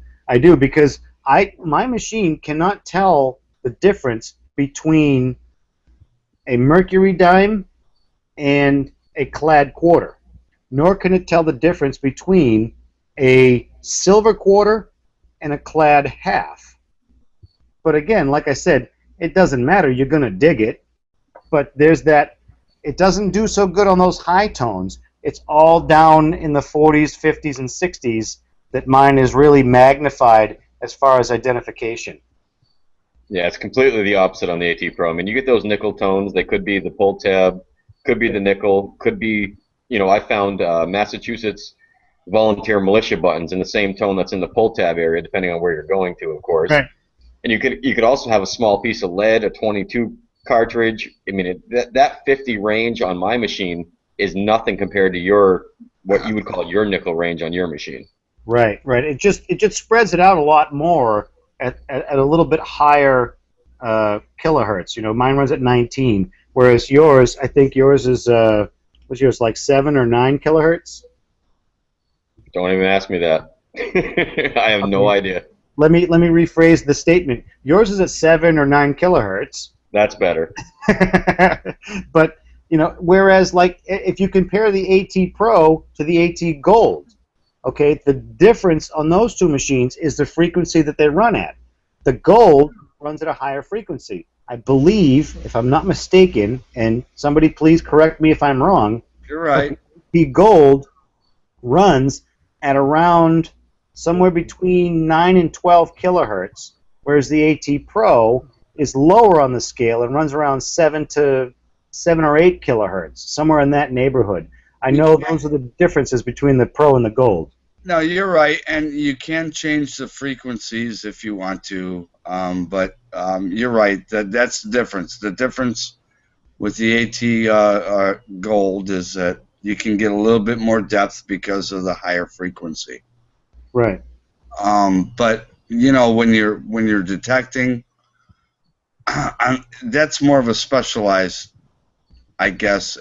because my machine cannot tell the difference between a mercury dime and a clad quarter, nor can it tell the difference between a silver quarter and a clad half. But again, like I said, it doesn't matter. You're going to dig it. But there's that, it doesn't do so good on those high tones. It's all down in the 40s, 50s, and 60s that mine is really magnified as far as identification. Yeah, it's completely the opposite on the AT Pro. I mean, you get those nickel tones. They could be the pull tab, could be the nickel, could be, you know, I found Massachusetts volunteer militia buttons in the same tone that's in the pull tab area, depending on where you're going to, of course. Right. And you could also have a small piece of lead, a 22 cartridge. I mean, that 50 range on my machine is nothing compared to what you would call your nickel range on your machine. Right. It just spreads it out a lot more at a little bit higher kilohertz. Mine runs at 19, whereas yours, I think yours is was yours like 7 or 9 kilohertz? Don't even ask me that. I have no idea. Let me rephrase the statement. Yours is at 7 or 9 kilohertz. That's better. But whereas like if you compare the AT Pro to the AT Gold, okay, the difference on those two machines is the frequency that they run at. The Gold runs at a higher frequency. I believe, if I'm not mistaken, and somebody please correct me if I'm wrong. You're right. The Gold runs at around somewhere between 9 and 12 kilohertz, whereas the AT Pro is lower on the scale and runs around 7 or 8 kilohertz, somewhere in that neighborhood. I know those are the differences between the Pro and the Gold. No, you're right, and you can change the frequencies if you want to, but you're right. That's the difference. The difference with the AT Gold is that you can get a little bit more depth because of the higher frequency. Right. But when you're detecting, that's more of a specialized, I guess.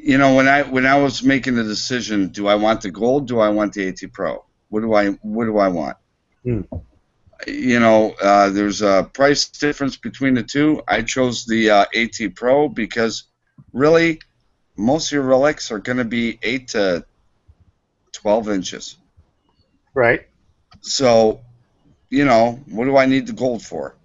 When I was making the decision, do I want the Gold? Do I want the AT Pro? What do I want? There's a price difference between the two. I chose the AT Pro because really most of your relics are going to be 8 to 12 inches. Right. So, what do I need the Gold for?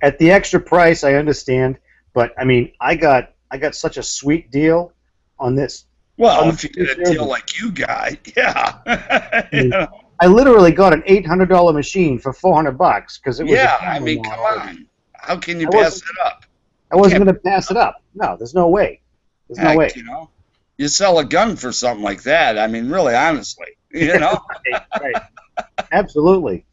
At the extra price, I understand, but I mean, I got such a sweet deal on this. Well, if you get a deal like you got, yeah. I literally got an $800 machine for $400 because it was. Yeah, I mean, come on. How can you pass it up? I wasn't going to pass it up. No, there's no way. There's no way. You sell a gun for something like that. I mean, really, honestly, right. Absolutely.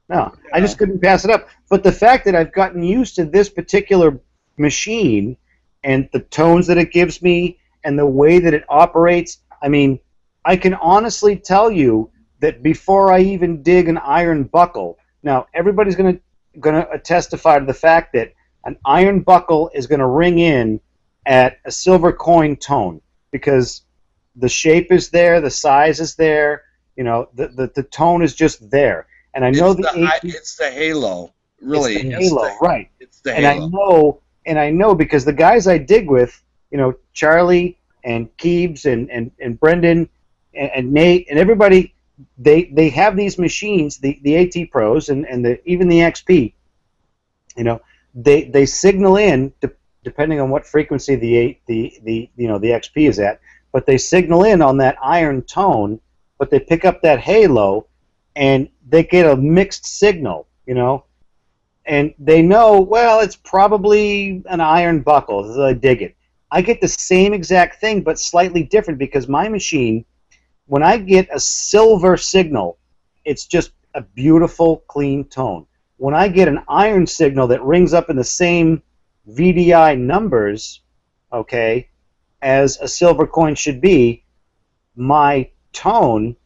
No, I just couldn't pass it up. But the fact that I've gotten used to this particular machine and the tones that it gives me and the way that it operates, I mean, I can honestly tell you that before I even dig an iron buckle, now everybody's going to testify to the fact that an iron buckle is going to ring in at a silver coin tone because the shape is there, the size is there, the tone is just there. And I know it's the halo, really. It's the halo, right? It's the halo. And I know because the guys I dig with, Charlie and Keebs and Brendan and Nate and everybody, they have these machines, the AT Pros and even the XP. They signal in depending on what frequency the XP is at, but they signal in on that iron tone, but they pick up that halo, and they get a mixed signal, and they know, well, it's probably an iron buckle, so they dig it. I get the same exact thing, but slightly different because my machine, when I get a silver signal, it's just a beautiful, clean tone. When I get an iron signal that rings up in the same VDI numbers, okay, as a silver coin should be, my tone,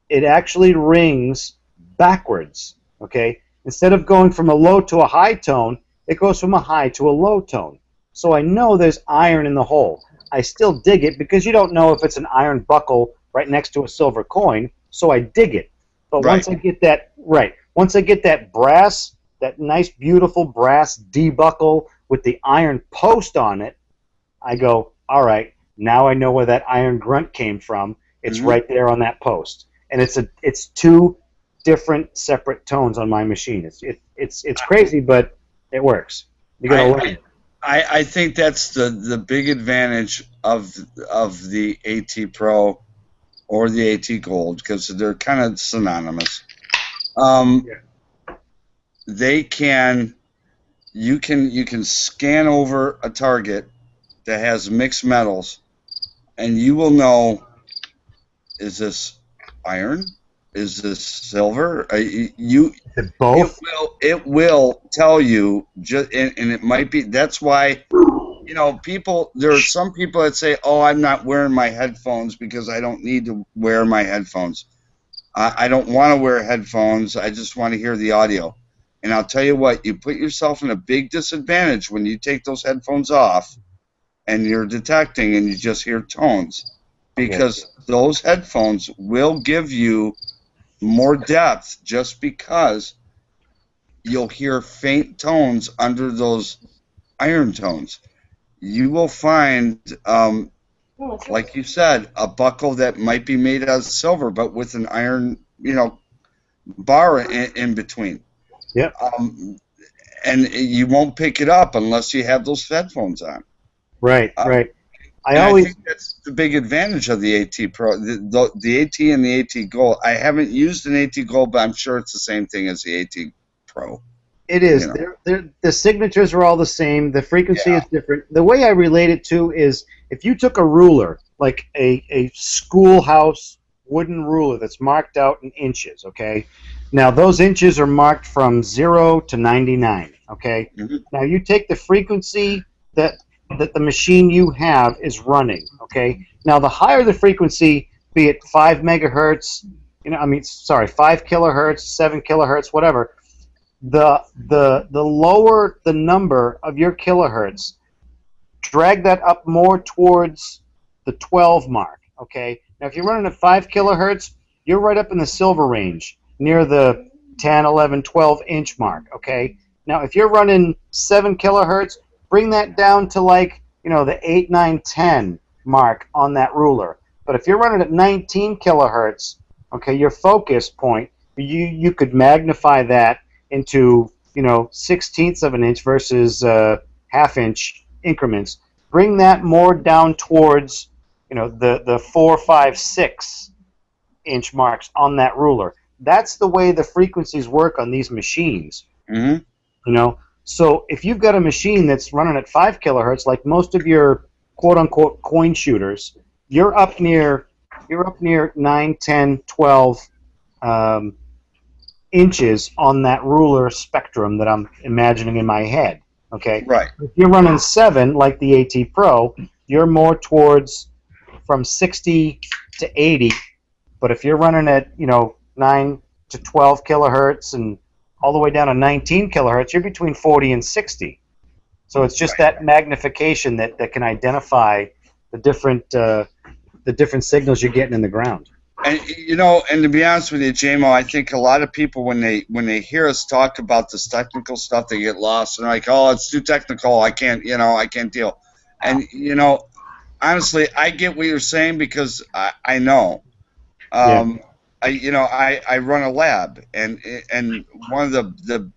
it actually rings backwards, okay? Instead of going from a low to a high tone, it goes from a high to a low tone. So I know there's iron in the hole. I still dig it because you don't know if it's an iron buckle right next to a silver coin, so I dig it. But once I get that brass, that nice, beautiful brass D-buckle with the iron post on it, I go, all right, now I know where that iron grunt came from. It's right there on that post. And it's two different separate tones on my machine. It's crazy, but it works. You gotta learn. I think that's the big advantage of the AT Pro or the AT Gold because they're kind of synonymous. You can scan over a target that has mixed metals, and you will know is this iron? Is this silver? Both. It will tell you just, and it might be. That's why, there are some people that say, "Oh, I'm not wearing my headphones because I don't need to wear my headphones. I don't want to wear headphones. I just want to hear the audio." And I'll tell you what, you put yourself in a big disadvantage when you take those headphones off and you're detecting and you just hear tones, because those headphones will give you more depth just because you'll hear faint tones under those iron tones. You will find, like you said, a buckle that might be made out of silver, but with an iron, bar in between. Yep. And you won't pick it up unless you have those headphones on. Right. Right. I think that's the big advantage of the AT Pro, the AT and the AT Gold. I haven't used an AT Gold, but I'm sure it's the same thing as the AT Pro. It is. The signatures are all the same. The frequency is different. The way I relate it to is if you took a ruler, like a schoolhouse wooden ruler that's marked out in inches, okay? Now, those inches are marked from 0 to 99, okay? Mm-hmm. Now, you take the frequency that the machine you have is running, okay? Now, the higher the frequency, be it 5 megahertz, 5 kilohertz, 7 kilohertz, whatever, the lower the number of your kilohertz, drag that up more towards the 12 mark, okay? Now, if you're running at 5 kilohertz, you're right up in the silver range, near the 10, 11, 12-inch mark, okay? Now, if you're running 7 kilohertz, bring that down to the 8, 9, 10 mark on that ruler. But if you're running at 19 kilohertz, okay, your focus point, you could magnify that into 1/16 of an inch versus half-inch increments. Bring that more down towards the 4, 5, 6-inch marks on that ruler. That's the way the frequencies work on these machines. Mm-hmm. So if you've got a machine that's running at 5 kilohertz, like most of your quote-unquote coin shooters, you're up near 9, 10, 12 inches on that ruler spectrum that I'm imagining in my head. Okay. Right. If you're running 7, like the AT Pro, you're more towards from 60 to 80. But if you're running at 9 to 12 kilohertz and all the way down to 19 kilohertz, you're between 40 and 60. So it's just that magnification that can identify the different signals you're getting in the ground. And and to be honest with you, JMO, I think a lot of people when they hear us talk about this technical stuff, they get lost and they're like, "Oh, it's too technical. I can't deal." And honestly, I get what you're saying because I know. I run a lab, and one of the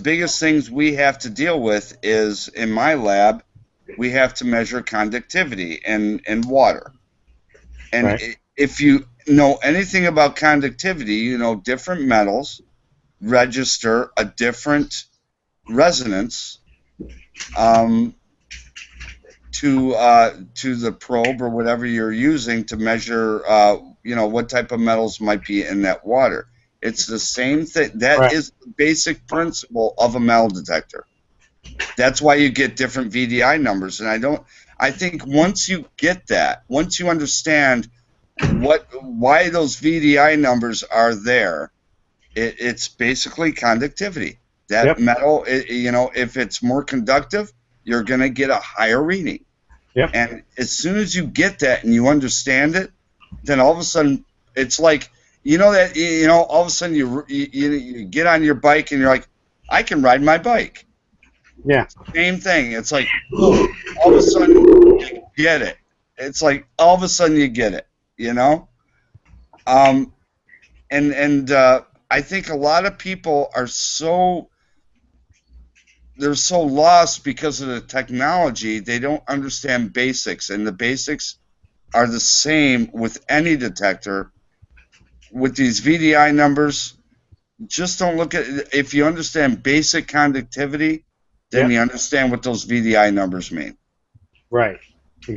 biggest things we have to deal with is in my lab, we have to measure conductivity in water. And if you know anything about conductivity, different metals register a different resonance to the probe or whatever you're using to measure what type of metals might be in that water. It's the same thing. That is the basic principle of a metal detector. That's why you get different VDI numbers. And I think once you get that, once you understand why those VDI numbers are there, it's basically conductivity. That metal, if it's more conductive, you're going to get a higher reading. Yep. And as soon as you get that and you understand it, then all of a sudden it's like, all of a sudden you get on your bike and you're like, I can ride my bike. Yeah. Same thing. It's like, all of a sudden you get it. It's like all of a sudden you get it, And I think a lot of people are they're so lost because of the technology. They don't understand basics, and the basics are the same with any detector. With these VDI numbers, just don't look at it. If you understand basic conductivity, then you understand what those VDI numbers mean. Right.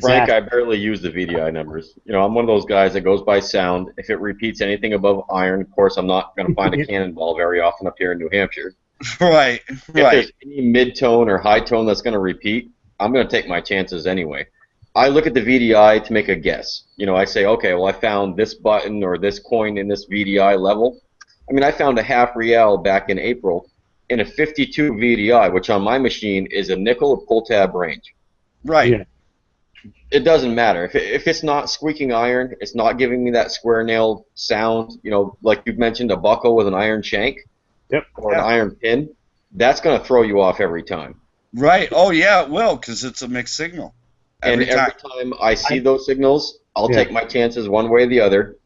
Frank, I barely use the VDI numbers. You know, I'm one of those guys that goes by sound. If it repeats anything above iron, of course, I'm not going to find a cannonball very often up here in New Hampshire. Right, If there's any mid-tone or high tone that's going to repeat, I'm going to take my chances anyway. I look at the VDI to make a guess. You know, I say, okay, well, I found this button or this coin in this VDI level. I mean, I found a half real back in April in a 52 VDI, which on my machine is a nickel pull tab range. Right. Yeah. It doesn't matter. If it's not squeaking iron, it's not giving me that square nail sound, you know, like you've mentioned, a buckle with an iron shank or an iron pin, that's going to throw you off every time. Right. Oh, yeah, it will, because it's a mixed signal. Every time I see those signals, I'll take my chances one way or the other.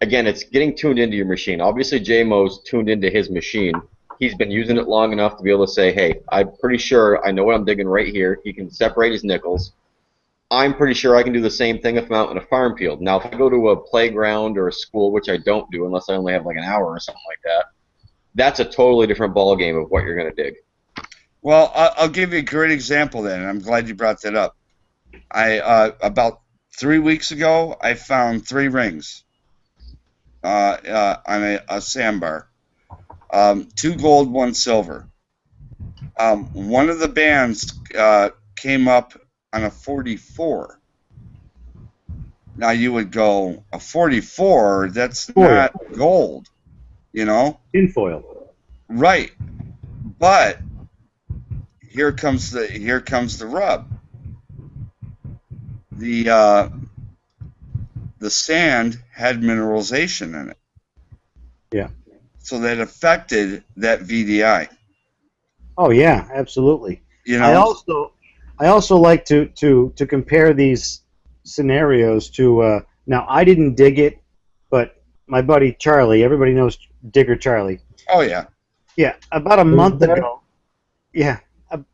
Again, it's getting tuned into your machine. Obviously, J-Mo's tuned into his machine. He's been using it long enough to be able to say, hey, I'm pretty sure I know what I'm digging right here. He can separate his nickels. I'm pretty sure I can do the same thing if I'm out in a farm field. Now, if I go to a playground or a school, which I don't do unless I only have like an hour or something like that, that's a totally different ball game of what you're going to dig. Well, I'll give you a great example then, and I'm glad you brought that up. About 3 weeks ago, I found 3 rings on a sandbar. 2 gold, 1 silver. One of the bands came up on a 44. Now you would go, a 44, that's not gold, you know? Tinfoil. Right. But here comes the rub. The sand had mineralization in it. Yeah. So that affected that VDI. Oh yeah, absolutely. You know, I also like to compare these scenarios to now I didn't dig it, but my buddy Charlie, everybody knows Digger Charlie. Oh yeah. Yeah, about a month ago. Yeah.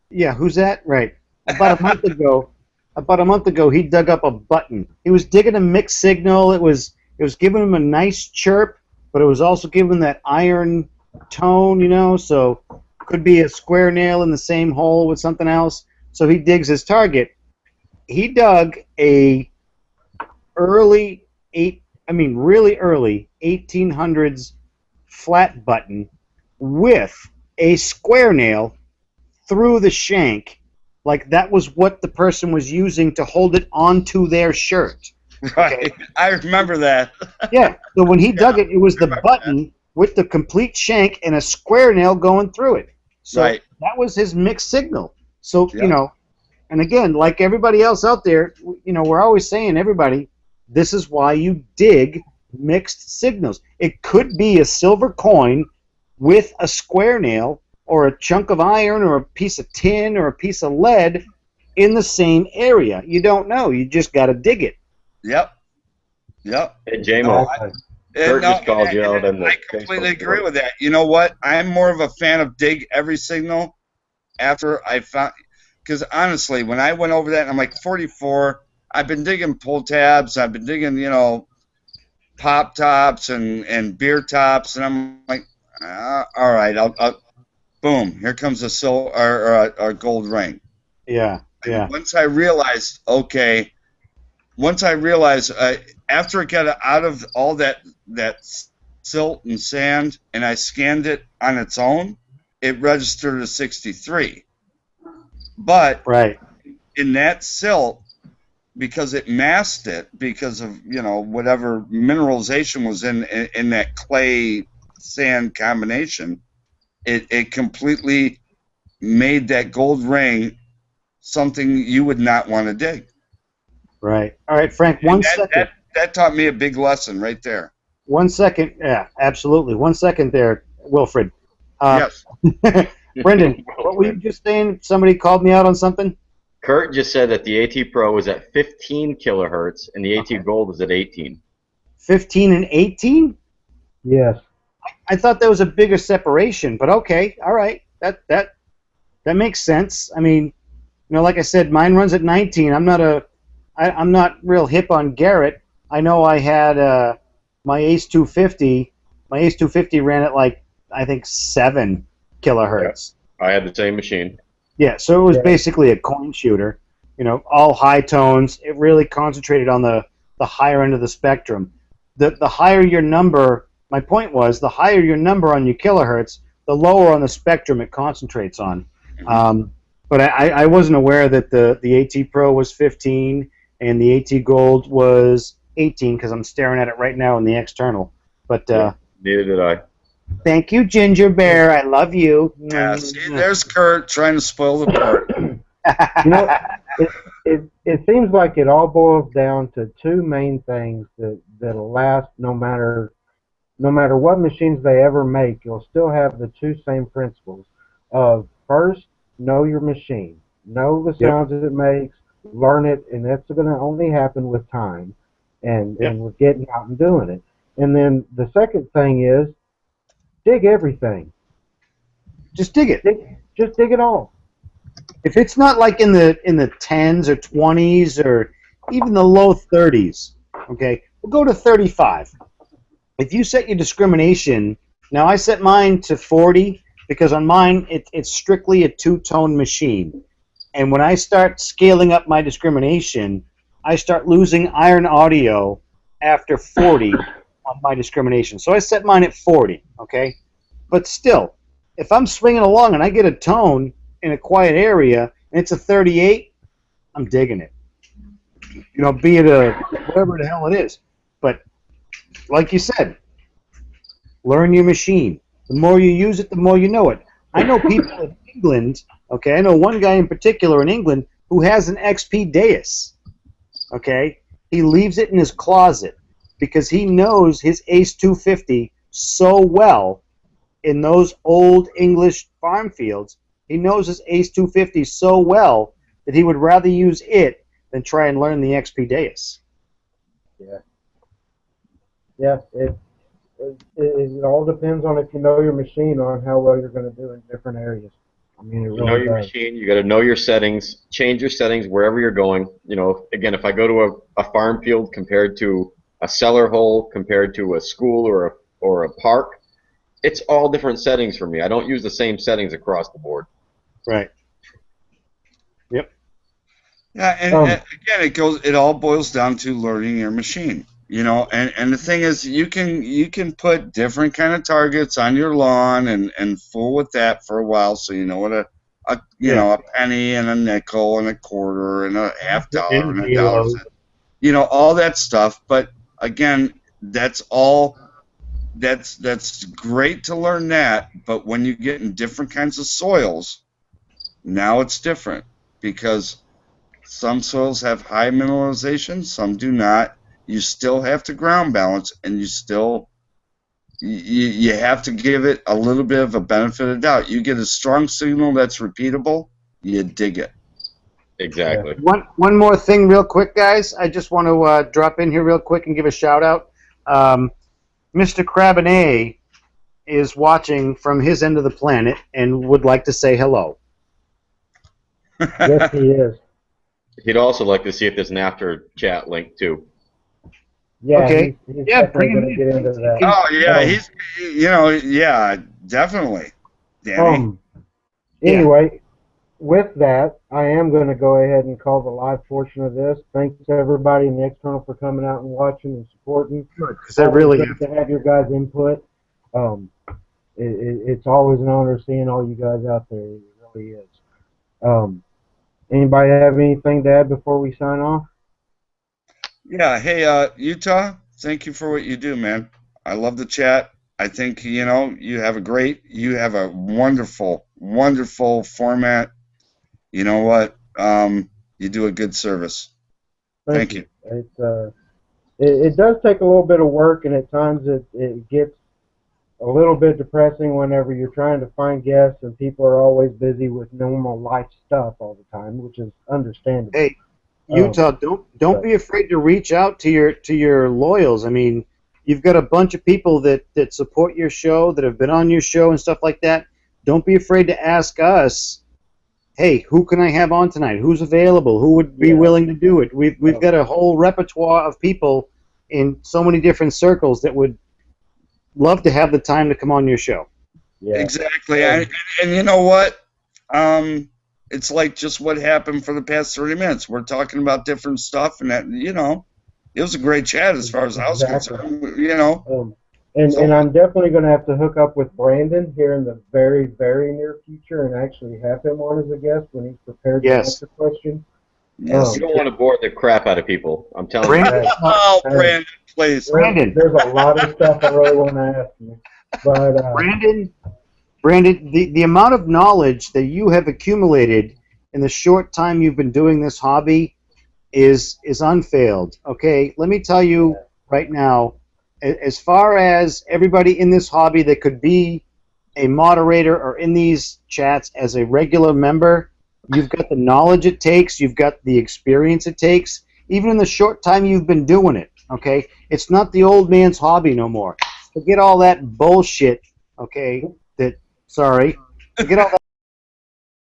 Yeah, who's that? Right. About a month ago he dug up a button. He was digging a mixed signal. It was giving him a nice chirp, but it was also giving him that iron tone, you know, so could be a square nail in the same hole with something else. So he digs his target. He dug a really early 1800s flat button with a square nail through the shank, like that was what the person was using to hold it onto their shirt. Right. Okay. I remember that. Yeah. So when he dug it, it was the button with the complete shank and a square nail going through it. So that was his mixed signal. So, you know, and again, like everybody else out there, you know, we're always saying, everybody, this is why you dig mixed signals. It could be a silver coin with a square nail or a chunk of iron or a piece of tin or a piece of lead in the same area. You don't know. You just got to dig it. Yep. Yep. Hey, J-Mo, Kurt just called you out on the I completely agree with that. You know what? I'm more of a fan of dig every signal after I found, because honestly, when I went over that, I'm like 44. I've been digging pull tabs. I've been digging, you know, pop tops and beer tops, and I'm like, all right, I'll boom, here comes a gold ring. Yeah, yeah. And once I realized, okay, after it got out of all that silt and sand, and I scanned it on its own, it registered as 63. But in that silt, because it masked it, because of, you know, whatever mineralization was in that clay sand combination, it completely made that gold ring something you would not want to dig. Right. All right, Frank, second. That taught me a big lesson right there. 1 second. Yeah, absolutely. 1 second there, Wilfred. Yes. Brendan, what were you just saying? Somebody called me out on something? Kurt just said that the AT Pro is at 15 kilohertz and the AT Gold is at 18. 15 and 18? Yes. I thought there was a bigger separation, but okay, all right. That makes sense. I mean, you know, like I said, mine runs at 19. I'm not real hip on Garrett. I know I had my Ace 250. My Ace 250 ran at like, I think, 7 kilohertz. Yeah, I had the same machine. Yeah, so it was basically a coin shooter. all high tones. It really concentrated on the higher end of the spectrum. The higher your number, my point was, the higher your number on your kilohertz, the lower on the spectrum it concentrates on. But I wasn't aware that the AT Pro was 15 and the AT Gold was 18 because I'm staring at it right now in the external. But neither did I. Thank you, Ginger Bear. I love you. Yeah, see, there's Kurt trying to spoil the party. It seems like it all boils down to two main things that'll last no matter what machines they ever make. You'll still have the two same principles of first, know your machine, know the sounds that it makes, learn it, and that's going to only happen with time and with getting out and doing it. And then the second thing is dig everything. Just dig it. Just dig it all. If it's not like in the 10s or 20s or even the low 30s, okay, we'll go to 35. If you set your discrimination, now I set mine to 40 because on mine it's strictly a two-tone machine. And when I start scaling up my discrimination, I start losing iron audio after 40 on my discrimination. So I set mine at 40, okay? But still, if I'm swinging along and I get a tone in a quiet area and it's a 38, I'm digging it. Be it a whatever the hell it is. But like you said, learn your machine. The more you use it, the more you know it. I know people in England, okay, I know one guy in particular in England who has an XP Deus, okay? He leaves it in his closet because he knows his Ace 250 so well in those old English farm fields. He knows his Ace 250 so well that he would rather use it than try and learn the XP Deus. Yeah, it all depends on if you know your machine on how well you're going to do in different areas. I mean, it really know your machine. You got to know your settings. Change your settings wherever you're going. Again, if I go to a farm field compared to a cellar hole, compared to a school or a park, it's all different settings for me. I don't use the same settings across the board. Right. Yep. Yeah, and again, it all boils down to learning your machine. And the thing is, you can put different kind of targets on your lawn and fool with that for a while, so you know what a penny and a nickel and a quarter and a half dollar and a dollar cent, all that stuff. But again, that's great to learn that. But when you get in different kinds of soils, now it's different because some soils have high mineralization, some do not. You still have to ground balance, and you have to give it a little bit of a benefit of doubt. You get a strong signal that's repeatable, you dig it. Exactly. One more thing real quick, guys. I just want to drop in here real quick and give a shout-out. Mr. Crabinet is watching from his end of the planet and would like to say hello. Yes, he is. He'd also like to see if there's an after chat link, too. Yeah, okay. he's Bring him in. Get into that. Oh yeah, definitely. Danny. Anyway, with that, I am going to go ahead and call the live portion of this. Thanks to everybody in the external for coming out and watching and supporting. Because I really great to have your guys' input. It's always an honor seeing all you guys out there. It really is. Anybody have anything to add before we sign off? Yeah, hey, Utah, thank you for what you do, man. I love the chat. I think, you have a wonderful, wonderful format. You know what? You do a good service. Thank you. It does take a little bit of work, and at times it gets a little bit depressing whenever you're trying to find guests and people are always busy with normal life stuff all the time, which is understandable. Hey, Utah, don't be afraid to reach out to your loyals. I mean, you've got a bunch of people that support your show, that have been on your show and stuff like that. Don't be afraid to ask us, hey, who can I have on tonight? Who's available? Who would be willing to do it? We've got a whole repertoire of people in so many different circles that would love to have the time to come on your show. Yeah. Exactly. And you know what? it's like just what happened for the past 30 minutes. We're talking about different stuff, and that, you know, it was a great chat as far as I was concerned. You know, and I'm definitely going to have to hook up with Brandon here in the very, very near future and actually have him on as a guest when he's prepared to answer questions. yes. You don't want to bore the crap out of people. I'm telling Brandon, you. Oh, Brandon, please. Brandon. There's a lot of stuff I really want to ask you. But, Brandon, the amount of knowledge that you have accumulated in the short time you've been doing this hobby is unfailed. Okay, let me tell you right now, as far as everybody in this hobby that could be a moderator or in these chats as a regular member, you've got the knowledge it takes, you've got the experience it takes, even in the short time you've been doing it. Okay, it's not the old man's hobby no more. Forget all that bullshit. Okay, forget all